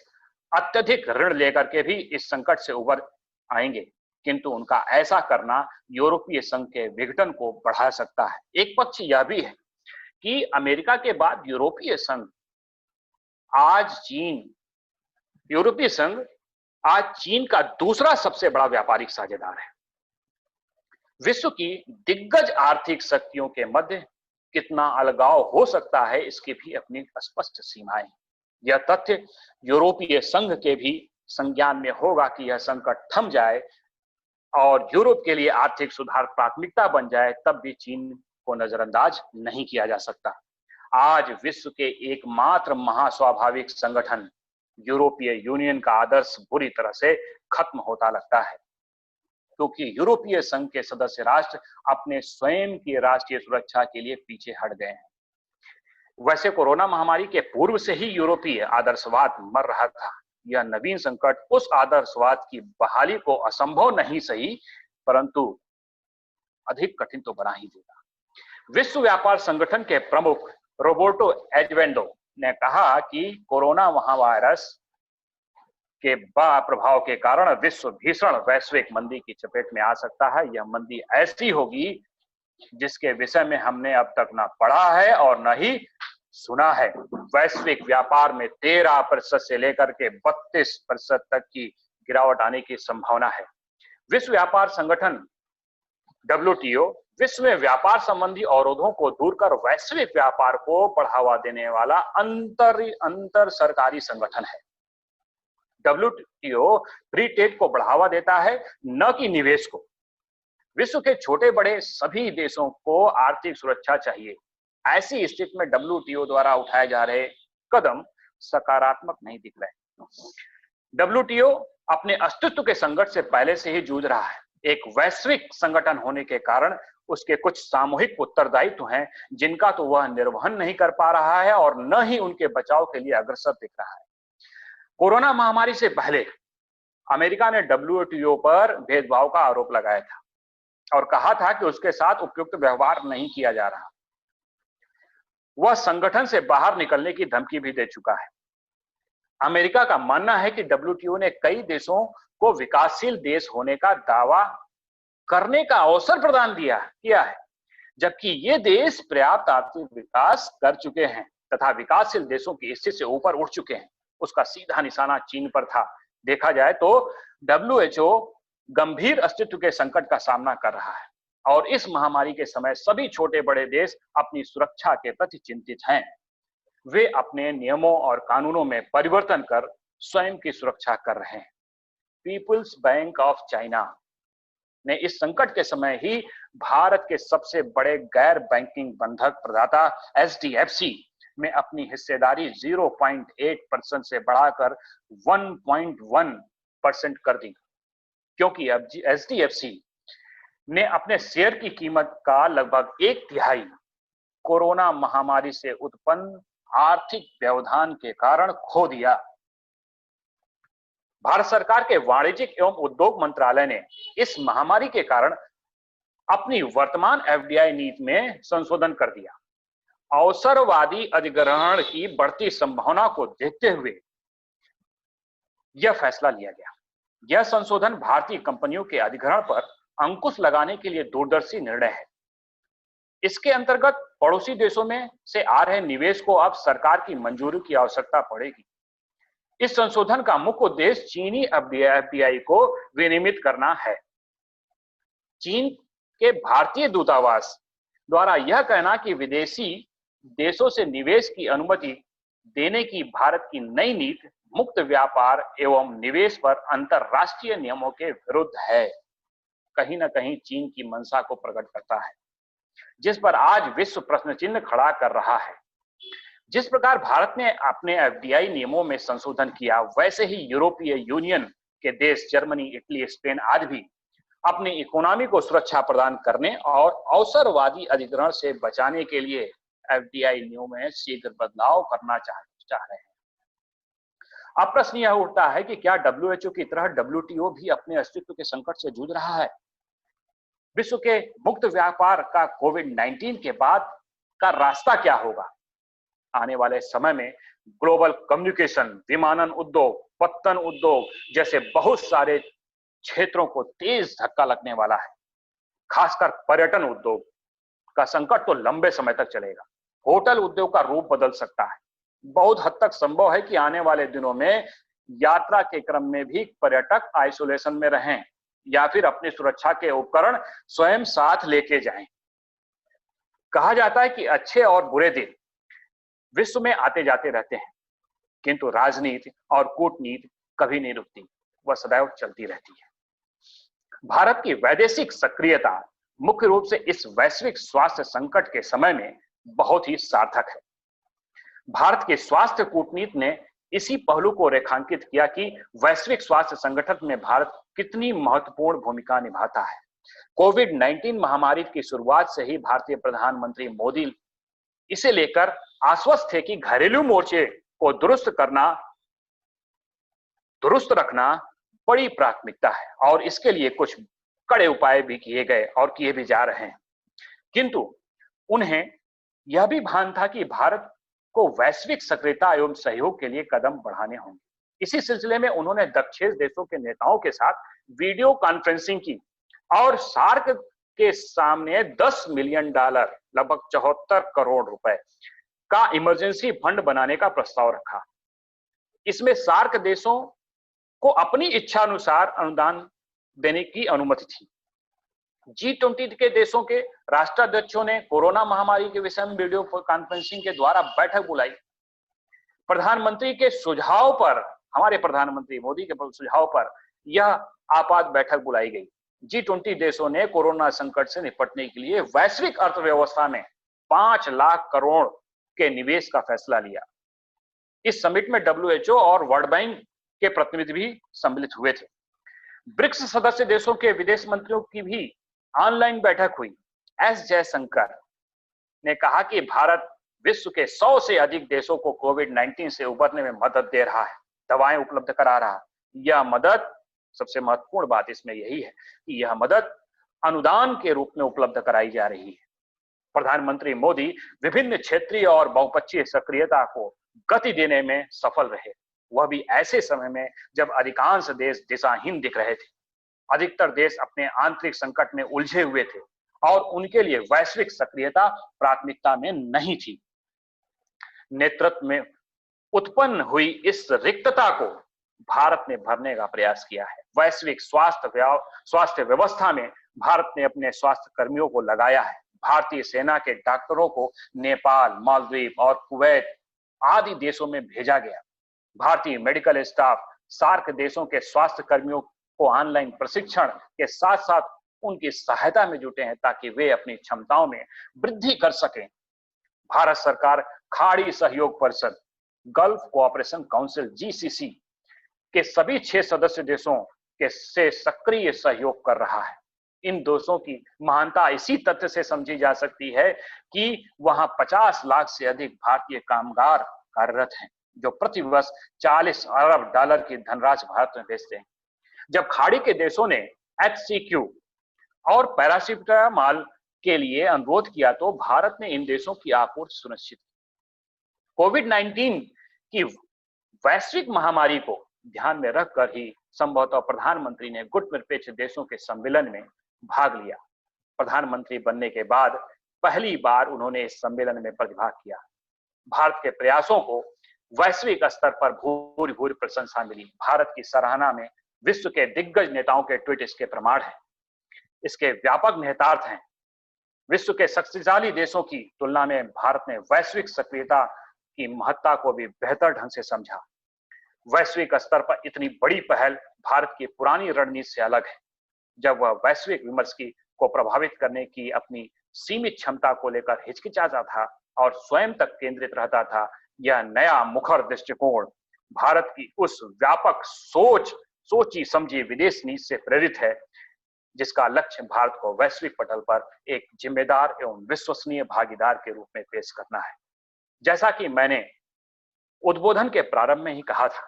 अत्यधिक ऋण लेकर के भी इस संकट से उबर आएंगे, किंतु उनका ऐसा करना यूरोपीय संघ के विघटन को बढ़ा सकता है। एक पक्ष यह भी है कि अमेरिका के बाद यूरोपीय संघ आज चीन का दूसरा सबसे बड़ा व्यापारिक साझेदार है। विश्व की दिग्गज आर्थिक शक्तियों के मध्य कितना अलगाव हो सकता है, इसकी भी अपनी स्पष्ट सीमाएं। यह तथ्य यूरोपीय संघ के भी संज्ञान में होगा कि यह संकट थम जाए और यूरोप के लिए आर्थिक सुधार प्राथमिकता बन जाए, तब भी चीन को नजरअंदाज नहीं किया जा सकता। आज विश्व के एकमात्र महास्वाभाविक संगठन यूरोपीय यूनियन का आदर्श बुरी तरह से खत्म होता लगता है, क्योंकि यूरोपीय संघ के सदस्य राष्ट्र अपने स्वयं की राष्ट्रीय सुरक्षा के लिए पीछे हट गए हैं। वैसे कोरोना महामारी के पूर्व से ही यूरोपीय आदर्शवाद मर रहा था। यह नवीन संकट उस आदर्शवाद की बहाली को असंभव नहीं सही, परंतु अधिक कठिन तो बना ही देगा। विश्व व्यापार संगठन के प्रमुख रोबर्टो एजेवेडो ने कहा कि कोरोना महावायरस के प्रभाव के कारण विश्व भीषण वैश्विक मंदी की चपेट में आ सकता है। यह मंदी ऐसी होगी जिसके विषय में हमने अब तक न पढ़ा है और न ही सुना है। वैश्विक व्यापार में 13% से लेकर के 32% तक की गिरावट आने की संभावना है। विश्व व्यापार संगठन WTO विश्व में व्यापार संबंधी अवरोधों को दूर कर वैश्विक व्यापार को बढ़ावा देने वाला अंतर सरकारी संगठन है। WTO फ्री ट्रेड को बढ़ावा देता है, न कि निवेश को। विश्व के छोटे बड़े सभी देशों को आर्थिक सुरक्षा चाहिए। ऐसी स्थिति में WTO द्वारा उठाए जा रहे कदम सकारात्मक नहीं दिख रहे। WTO अपने अस्तित्व के संकट से पहले से ही जूझ रहा है। एक वैश्विक संगठन होने के कारण उसके कुछ सामूहिक उत्तरदायित्व हैं जिनका तो वह निर्वहन नहीं कर पा रहा है और न ही उनके बचाव के लिए अग्रसर दिख रहा है। कोरोना महामारी से पहले अमेरिका ने WTO पर भेदभाव का आरोप लगाया था और कहा था कि उसके साथ उपयुक्त व्यवहार नहीं किया जा रहा। वह संगठन से बाहर निकलने की धमकी भी दे चुका है। अमेरिका का मानना है कि WTO ने कई देशों को विकासशील देश होने का दावा करने का अवसर प्रदान किया है, जबकि ये देश पर्याप्त आर्थिक विकास कर चुके हैं तथा विकासशील देशों की स्थिति से ऊपर उठ चुके हैं। उसका सीधा निशाना चीन पर था। देखा जाए तो WHO गंभीर अस्तित्व के संकट का सामना कर रहा है और इस महामारी के समय सभी छोटे बड़े देश अपनी सुरक्षा के प्रति चिंतित हैं। वे अपने नियमों और कानूनों में परिवर्तन कर स्वयं की सुरक्षा कर रहे हैं। पीपुल्स बैंक ऑफ चाइना ने इस संकट के समय ही भारत के सबसे बड़े गैर बैंकिंग बंधक प्रदाता HDFC में अपनी हिस्सेदारी 0.8% से बढ़ाकर 1.1% कर दी, क्योंकि अब HDFC ने अपने शेयर की कीमत का लगभग 1/3 कोरोना महामारी से उत्पन्न आर्थिक व्यवधान के कारण खो दिया। भारत सरकार के वाणिज्यिक एवं उद्योग मंत्रालय ने इस महामारी के कारण अपनी वर्तमान FDI नीति में संशोधन कर दिया। अवसरवादी अधिग्रहण की बढ़ती संभावना को देखते हुए यह फैसला लिया गया। यह संशोधन भारतीय कंपनियों के अधिग्रहण पर अंकुश लगाने के लिए दूरदर्शी निर्णय है। इसके अंतर्गत पड़ोसी देशों में से आ रहे निवेश को अब सरकार की मंजूरी की आवश्यकता पड़ेगी। इस संशोधन का मुख्य उद्देश्य चीनी FDI को विनियमित करना है। चीन के भारतीय दूतावास द्वारा यह कहना कि विदेशी देशों से निवेश की अनुमति देने की भारत की नई नीति मुक्त व्यापार एवं निवेश पर अंतरराष्ट्रीय नियमों के विरुद्ध है, कहीं न कहीं चीन की मंशा को प्रकट करता है, जिस पर आज विश्व प्रश्न चिन्ह खड़ा कर रहा है। जिस प्रकार भारत ने अपने FDI नियमों में संशोधन किया, वैसे ही यूरोपीय यूनियन के देश जर्मनी, इटली, स्पेन आज भी अपनी इकोनॉमी को सुरक्षा प्रदान करने और अवसरवादी अधिग्रहण से बचाने के लिए एफडीआई नियमों में शीघ्र बदलाव करना चाह रहे हैं। अब प्रश्न यह उठता है कि क्या डब्ल्यूएचओ की तरह डब्ल्यूटीओ भी अपने अस्तित्व के संकट से जूझ रहा है? विश्व के मुक्त व्यापार का कोविड-19 के बाद का रास्ता क्या होगा? आने वाले समय में ग्लोबल कम्युनिकेशन, विमानन उद्योग, पत्तन उद्योग जैसे बहुत सारे क्षेत्रों को तेज धक्का लगने वाला है। खासकर पर्यटन उद्योग का संकट तो लंबे समय तक चलेगा। होटल उद्योग का रूप बदल सकता है। बहुत हद तक संभव है कि आने वाले दिनों में यात्रा के क्रम में भी पर्यटक आइसोलेशन में रहें या फिर अपनी सुरक्षा के उपकरण स्वयं साथ लेके जाएं। कहा जाता है कि अच्छे और बुरे दिन विश्व में आते जाते रहते हैं, किंतु राजनीति और कूटनीति कभी नहीं रुकती, वह सदैव चलती रहती है। भारत की वैदेशिक सक्रियता मुख्य रूप से इस वैश्विक स्वास्थ्य संकट के समय में बहुत ही सार्थक है। भारत के स्वास्थ्य कूटनीति ने इसी पहलू को रेखांकित किया कि वैश्विक स्वास्थ्य संगठन में भारत कितनी महत्वपूर्ण भूमिका निभाता है। कोविड-19 महामारी की शुरुआत से ही भारतीय प्रधानमंत्री मोदी इसे लेकर आश्वस्त थे कि घरेलू मोर्चे को दुरुस्त रखना बड़ी प्राथमिकता है और इसके लिए कुछ कड़े उपाय भी किए गए और किए भी जा रहे हैं। किंतु उन्हें यह भी भान था कि भारत को वैश्विक सक्रियता एवं सहयोग के लिए कदम बढ़ाने होंगे। इसी सिलसिले में उन्होंने दक्षिण देशों के नेताओं के साथ वीडियो कॉन्फ्रेंसिंग की और सार्क के सामने $10 मिलियन, लगभग 74 करोड़ रुपए का इमरजेंसी फंड बनाने का प्रस्ताव रखा। इसमें सार्क देशों को अपनी इच्छा अनुसार अनुदान देने की अनुमति थी। G20 के देशों के राष्ट्राध्यक्षों ने कोरोना महामारी के विषय में वीडियो कॉन्फ्रेंसिंग के द्वारा बैठक बुलाई। प्रधानमंत्री के सुझाव पर, हमारे प्रधानमंत्री मोदी के सुझाव पर यह आपात बैठक बुलाई गई। G20 देशों ने कोरोना संकट से निपटने के लिए वैश्विक अर्थव्यवस्था में 5 लाख करोड़ के निवेश का फैसला लिया। इस समिट में डब्ल्यूएचओ और वर्ल्ड बैंक के प्रतिनिधि भी सम्मिलित हुए थे। ब्रिक्स सदस्य देशों के विदेश मंत्रियों की भी ऑनलाइन बैठक हुई। एस जयशंकर ने कहा कि भारत विश्व के 100 से अधिक देशों को कोविड-19 से उबरने में मदद दे रहा है, दवाएं उपलब्ध करा रहा है। यह मदद, सबसे महत्वपूर्ण बात इसमें यही है कि यह मदद अनुदान के रूप में उपलब्ध कराई जा रही है। प्रधानमंत्री मोदी विभिन्न क्षेत्रीय और बहुपक्षीय सक्रियता को गति देने में सफल रहे, वह भी ऐसे समय में जब अधिकांश देश दिशाहीन दिख रहे थे। अधिकतर देश अपने आंतरिक संकट में उलझे हुए थे और उनके लिए वैश्विक सक्रियता प्राथमिकता में नहीं थी। नेतृत्व में उत्पन्न हुई इस रिक्तता को भारत ने भरने का प्रयास किया है। वैश्विक स्वास्थ्य व्यवस्था में भारत ने अपने स्वास्थ्य कर्मियों को लगाया है। भारतीय सेना के डॉक्टरों को नेपाल, मालदीव और कुवैत आदि देशों में भेजा गया। भारतीय मेडिकल स्टाफ सार्क देशों के स्वास्थ्य कर्मियों को ऑनलाइन प्रशिक्षण के साथ साथ उनकी सहायता में जुटे हैं ताकि वे अपनी क्षमताओं में वृद्धि कर सकें। भारत सरकार खाड़ी सहयोग परिषद, गल्फ कोऑपरेशन काउंसिल GCC के सभी 6 सदस्य देशों के से सक्रिय सहयोग कर रहा है। इन देशों की महानता इसी तथ्य से समझी जा सकती है कि वहां 50 लाख से अधिक भारतीय कामगार कार्यरत हैं, जो प्रतिवर्ष $40 अरब की धनराशि भारत में भेजते हैं। जब खाड़ी के देशों ने HCQ और पैरासिटामोल के लिए अनुरोध किया तो भारत ने इन देशों की आपूर्ति सुनिश्चित की। कोविड-19 की वैश्विक महामारी को ध्यान में रखकर ही संभवतः प्रधानमंत्री ने गुट निरपेक्ष देशों के सम्मेलन में भाग लिया। प्रधानमंत्री बनने के बाद पहली बार उन्होंने इस सम्मेलन में प्रतिभाग किया। भारत के प्रयासों को वैश्विक स्तर पर भूरी भूरी प्रशंसा मिली। भारत की सराहना में विश्व के दिग्गज नेताओं के ट्वीट इसके प्रमाण हैं। इसके व्यापक निहितार्थ हैं। विश्व के शक्तिशाली देशों की तुलना में भारत ने वैश्विक सक्रियता की महत्ता को भी बेहतर ढंग से समझा। वैश्विक स्तर पर इतनी बड़ी पहल भारत की पुरानी रणनीति से अलग है, जब वह वैश्विक विमर्श को प्रभावित करने की अपनी सीमित क्षमता को लेकर हिचकिचाता था और स्वयं तक केंद्रित रहता था। यह नया मुखर दृष्टिकोण भारत की उस व्यापक सोची समझी विदेश नीति से प्रेरित है जिसका लक्ष्य भारत को वैश्विक पटल पर एक जिम्मेदार एवं विश्वसनीय भागीदार के रूप में पेश करना है। जैसा कि मैंने उद्बोधन के प्रारंभ में ही कहा था,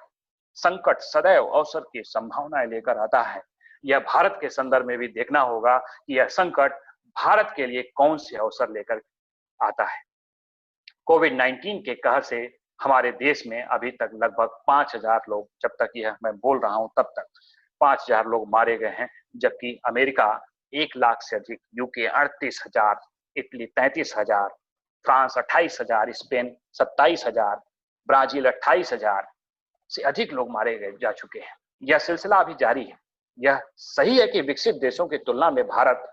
संकट सदैव अवसर की संभावनाएं लेकर आता है। यह भारत के संदर्भ में भी देखना होगा कि यह संकट भारत के लिए कौन से अवसर लेकर आता है। कोविड-19 के कहर से हमारे देश में अभी तक लगभग 5,000 लोग, जब तक यह मैं बोल रहा हूं तब तक 5,000 लोग मारे गए हैं, जबकि अमेरिका 1 लाख से अधिक, UK 38,000, Italy 33,000, France 28,000, Spain 27,000, Brazil 28,000 से अधिक लोग मारे गए जा चुके हैं। यह सिलसिला अभी जारी है। यह सही है कि विकसित देशों की तुलना में भारत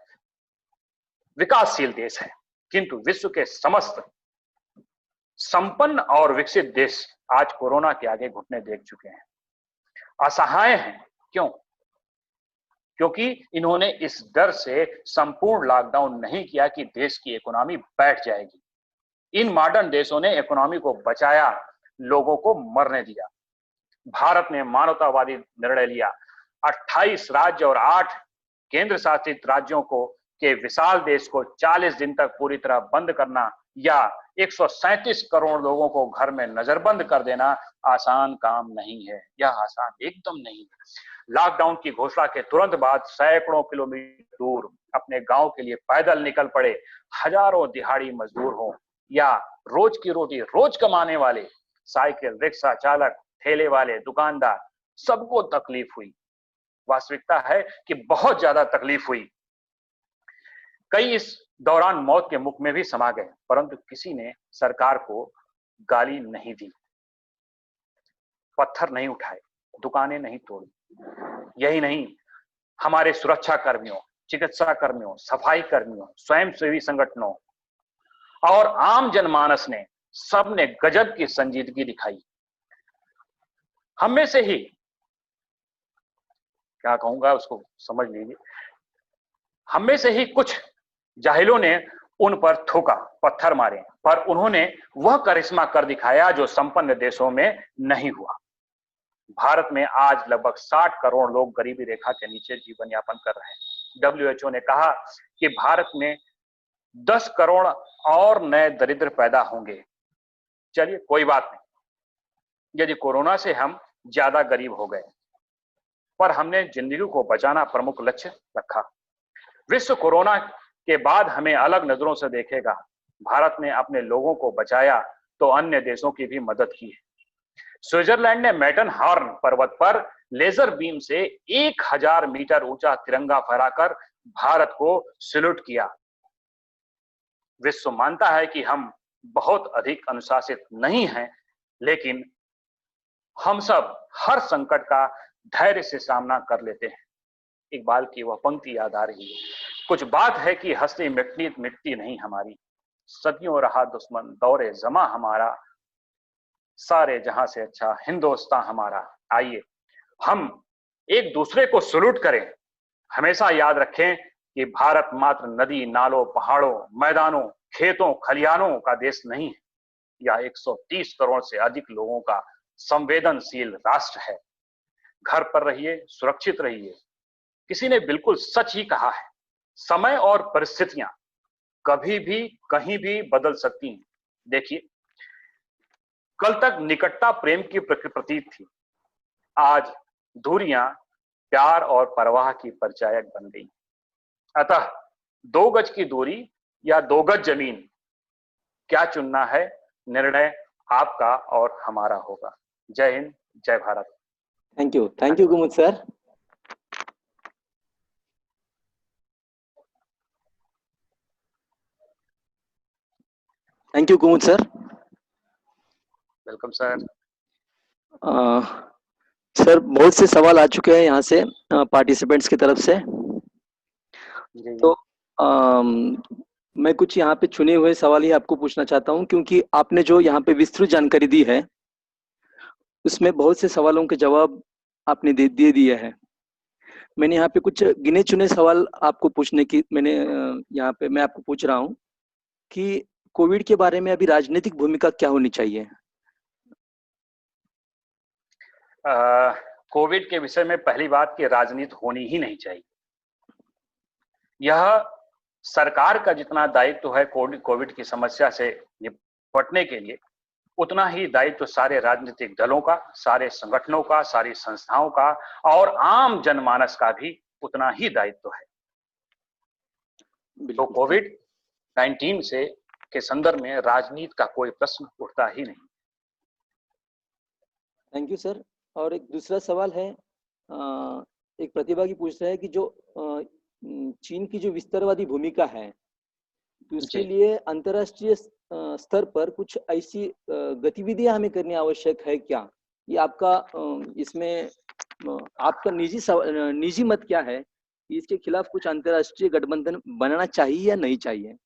विकासशील देश है, किंतु विश्व के समस्त संपन्न और विकसित देश आज कोरोना के आगे घुटने टेक चुके हैं, असहाय हैं। क्यों? क्योंकि इन्होंने इस डर से संपूर्ण लॉकडाउन नहीं किया कि देश की इकोनॉमी बैठ जाएगी। इन मॉडर्न देशों ने इकोनॉमी को बचाया, लोगों को मरने दिया। भारत ने मानवतावादी निर्णय लिया। 28 राज्य और 8 केंद्र शासित राज्यों को के विशाल देश को 40 दिन तक पूरी तरह बंद करना या 137 करोड़ लोगों को घर में नजरबंद कर देना आसान काम नहीं है। यह आसान एकदम नहीं है। लॉकडाउन की घोषणा के तुरंत बाद सैकड़ों किलोमीटर दूर अपने गांव के लिए पैदल निकल पड़े हजारों दिहाड़ी मजदूर हों या रोज की रोटी रोज कमाने वाले साइकिल रिक्शा चालक, ठेले वाले, दुकानदार, सबको तकलीफ हुई। वास्तविकता है कि बहुत ज्यादा तकलीफ हुई। कई इस दौरान मौत के मुख में भी समा गए, परंतु किसी ने सरकार को गाली नहीं दी, पत्थर नहीं उठाए, दुकानें नहीं तोड़ी। यही नहीं, हमारे सुरक्षा कर्मियों, चिकित्सा कर्मियों, सफाई कर्मियों, स्वयंसेवी संगठनों और आम जनमानस ने सबने गजब की संजीदगी दिखाई। हम में से ही, क्या कहूंगा उसको समझ लीजिए, हम में से ही कुछ जाहिलों ने उन पर थूका, पत्थर मारे, पर उन्होंने वह करिश्मा कर दिखाया जो संपन्न देशों में नहीं हुआ। भारत में आज लगभग 60 करोड़ लोग गरीबी रेखा के नीचे जीवन यापन कर रहे हैं। WHO ने कहा कि भारत में 10 करोड़ और नए दरिद्र पैदा होंगे। चलिए कोई बात नहीं, यदि कोरोना से हम ज्यादा गरीब हो गए, पर हमने जिंदगी को बचाना प्रमुख लक्ष्य रखा। विश्व कोरोना के बाद हमें अलग नजरों से देखेगा। भारत ने अपने लोगों को बचाया तो अन्य देशों की भी मदद की है। स्विट्जरलैंड ने मैटन हॉर्न पर्वत पर लेजर बीम से 1000 मीटर ऊंचा तिरंगा फहराकर भारत को सैल्यूट किया। विश्व मानता है कि हम बहुत अधिक अनुशासित नहीं हैं, लेकिन हम सब हर संकट का धैर्य से सामना कर लेते हैं। इकबाल की वह पंक्ति याद आ रही है, कुछ बात है कि हस्ती मिटती नहीं हमारी, सदियों रहा दुश्मन दौरे जमा हमारा, सारे जहां से अच्छा हिंदुस्तान हमारा। आइए हम एक दूसरे को सैल्यूट करें। हमेशा याद रखें कि भारत मात्र नदी, नालों, पहाड़ों, मैदानों, खेतों, खलिहानों का देश नहीं है। यह 130 करोड़ से अधिक लोगों का संवेदनशील राष्ट्र है। घर पर रहिए, सुरक्षित रहिए। किसी ने बिल्कुल सच ही कहा है, समय और परिस्थितियां कभी भी कहीं भी बदल सकती हैं। देखिए, कल तक निकटता प्रेम की प्रतीक थी, आज दूरियां प्यार और परवाह की परिचायक बन गई। अतः 2 गज की दूरी या 2 गज जमीन, क्या चुनना है, निर्णय आपका और हमारा होगा। जय हिंद, जय Bharat. Thank you Kumud sir. Thank you Kumud sir. Welcome sir. Sir बहुत से सवाल आ चुके हैं यहाँ से पार्टिसिपेंट्स की तरफ से, तो मैं कुछ यहाँ पे चुने हुए सवाल ही आपको पूछना चाहता हूँ, क्योंकि आपने जो यहाँ पे विस्तृत जानकारी दी है उसमें बहुत से सवालों के जवाब आपने दे दिए हैं। मैंने यहाँ पे कुछ गिने चुने सवाल आपको पूछने की यहाँ पे मैं आपको पूछ रहा हूँ कि कोविड के बारे में अभी राजनीतिक भूमिका क्या होनी चाहिए? कोविड के विषय में पहली बात कि राजनीति होनी ही नहीं चाहिए। यह सरकार का जितना दायित्व है कोविड की समस्या से निपटने के लिए, उतना ही दायित्व सारे राजनीतिक दलों का, सारे संगठनों का, सारी संस्थाओं का और आम जनमानस का भी उतना ही दायित्व है। तो कोविड-19 से के संदर्भ में राजनीति का कोई प्रश्न उठता ही नहीं। Thank you sir. और एक दूसरा सवाल है, एक प्रतिभागी पूछ रहा है कि जो चीन की जो विस्तारवादी भूमिका है, तो उसके लिए अंतर्राष्ट्रीय स्तर पर कुछ ऐसी गतिविधियां हमें करनी आवश्यक है क्या? ये आपका इसमें आपका निजी मत क्या है कि इसके खिलाफ कुछ अंतर्राष्ट्रीय गठबंधन बनाना चाहिए या नहीं चाहिए?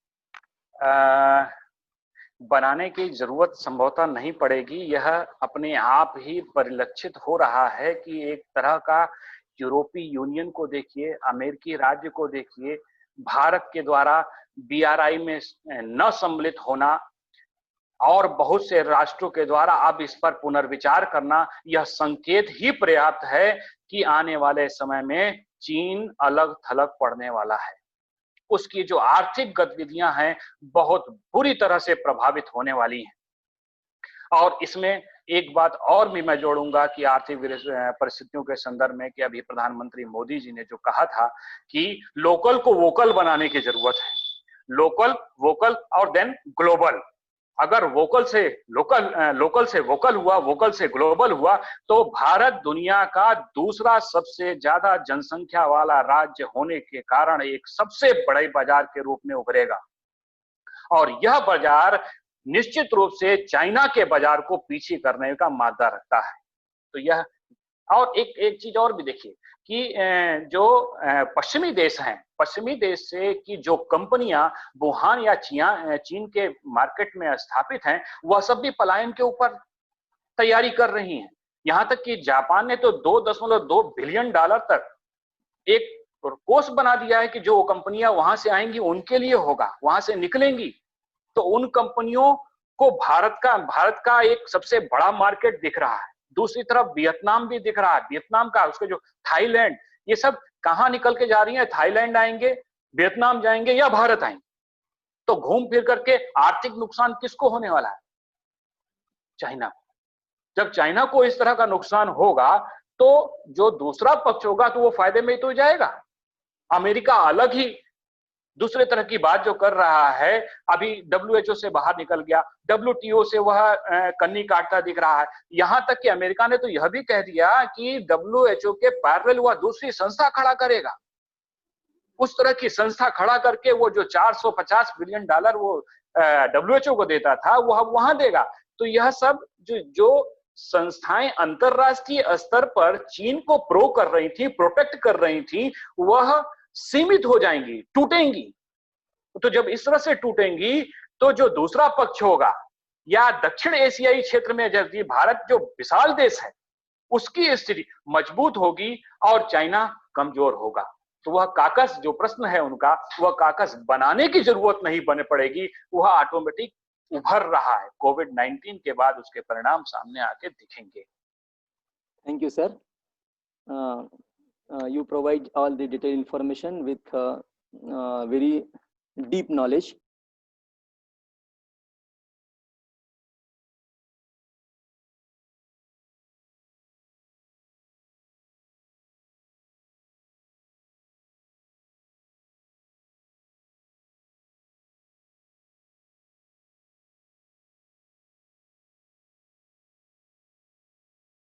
बनाने की जरूरत संभवतः नहीं पड़ेगी। यह अपने आप ही परिलक्षित हो रहा है कि एक तरह का यूरोपीय यूनियन को देखिए, अमेरिकी राज्य को देखिए, भारत के द्वारा BRI में न सम्मिलित होना और बहुत से राष्ट्रों के द्वारा अब इस पर पुनर्विचार करना, यह संकेत ही पर्याप्त है कि आने वाले समय में चीन अलग थलग पड़ने वाला है। उसकी जो आर्थिक गतिविधियां हैं बहुत बुरी तरह से प्रभावित होने वाली हैं। और इसमें एक बात और भी मैं जोड़ूंगा कि आर्थिक परिस्थितियों के संदर्भ में कि अभी प्रधानमंत्री मोदी जी ने जो कहा था कि लोकल को वोकल बनाने की जरूरत है, लोकल, वोकल और देन ग्लोबल। अगर वोकल से वोकल हुआ, वोकल से ग्लोबल हुआ, तो भारत दुनिया का दूसरा सबसे ज्यादा जनसंख्या वाला राज्य होने के कारण एक सबसे बड़े बाजार के रूप में उभरेगा और यह बाजार निश्चित रूप से चाइना के बाजार को पीछे करने का मादा रखता है। तो यह और एक चीज और भी देखिए कि जो पश्चिमी देश हैं, पश्चिमी देश से की जो कंपनियां वुहान या चीन के मार्केट में स्थापित हैं, वह सब भी पलायन के ऊपर तैयारी कर रही हैं। यहां तक कि जापान ने तो $2.2 बिलियन तक एक कोष बना दिया है कि जो कंपनियां वहां से आएंगी उनके लिए होगा, वहां से निकलेंगी। तो उन कंपनियों को भारत का एक सबसे बड़ा मार्केट दिख रहा है। दूसरी तरफ वियतनाम भी दिख रहा है, वियतनाम का उसके जो थाईलैंड, ये सब कहां निकल के जा रही है? थाईलैंड आएंगे, वियतनाम जाएंगे या भारत आएंगे। तो घूम फिर करके आर्थिक नुकसान किसको होने वाला है? चाइना। जब चाइना को इस तरह का नुकसान होगा तो जो दूसरा पक्ष होगा तो वो फायदे में तो जाएगा। अमेरिका अलग ही दूसरे तरह की बात जो कर रहा है, अभी WHO से बाहर निकल गया, WTO से वह कन्नी काटता दिख रहा है। यहां तक कि अमेरिका ने तो यह भी कह दिया कि WHO के पैरेलल वह दूसरी संस्था खड़ा करेगा। उस तरह की संस्था खड़ा करके वो जो $450 बिलियन वो WHO को देता था, वह वहां देगा। तो यह सब जो संस्थाएं अंतरराष्ट्रीय स्तर पर चीन को कर रही थी, प्रोटेक्ट कर रही थी, वह सीमित हो जाएंगी, टूटेंगी। तो जब इस तरह से टूटेंगी तो जो दूसरा पक्ष होगा या दक्षिण एशियाई क्षेत्र में जबकि भारत जो विशाल देश है, उसकी स्थिति मजबूत होगी और चाइना कमजोर होगा। तो वह काकस जो प्रश्न है उनका, वह काकस बनाने की जरूरत नहीं बने पड़ेगी, वह ऑटोमेटिक उभर रहा है। कोविड-19 के बाद उसके परिणाम सामने आके दिखेंगे। Thank you sir. You provide all the detailed information with very deep knowledge.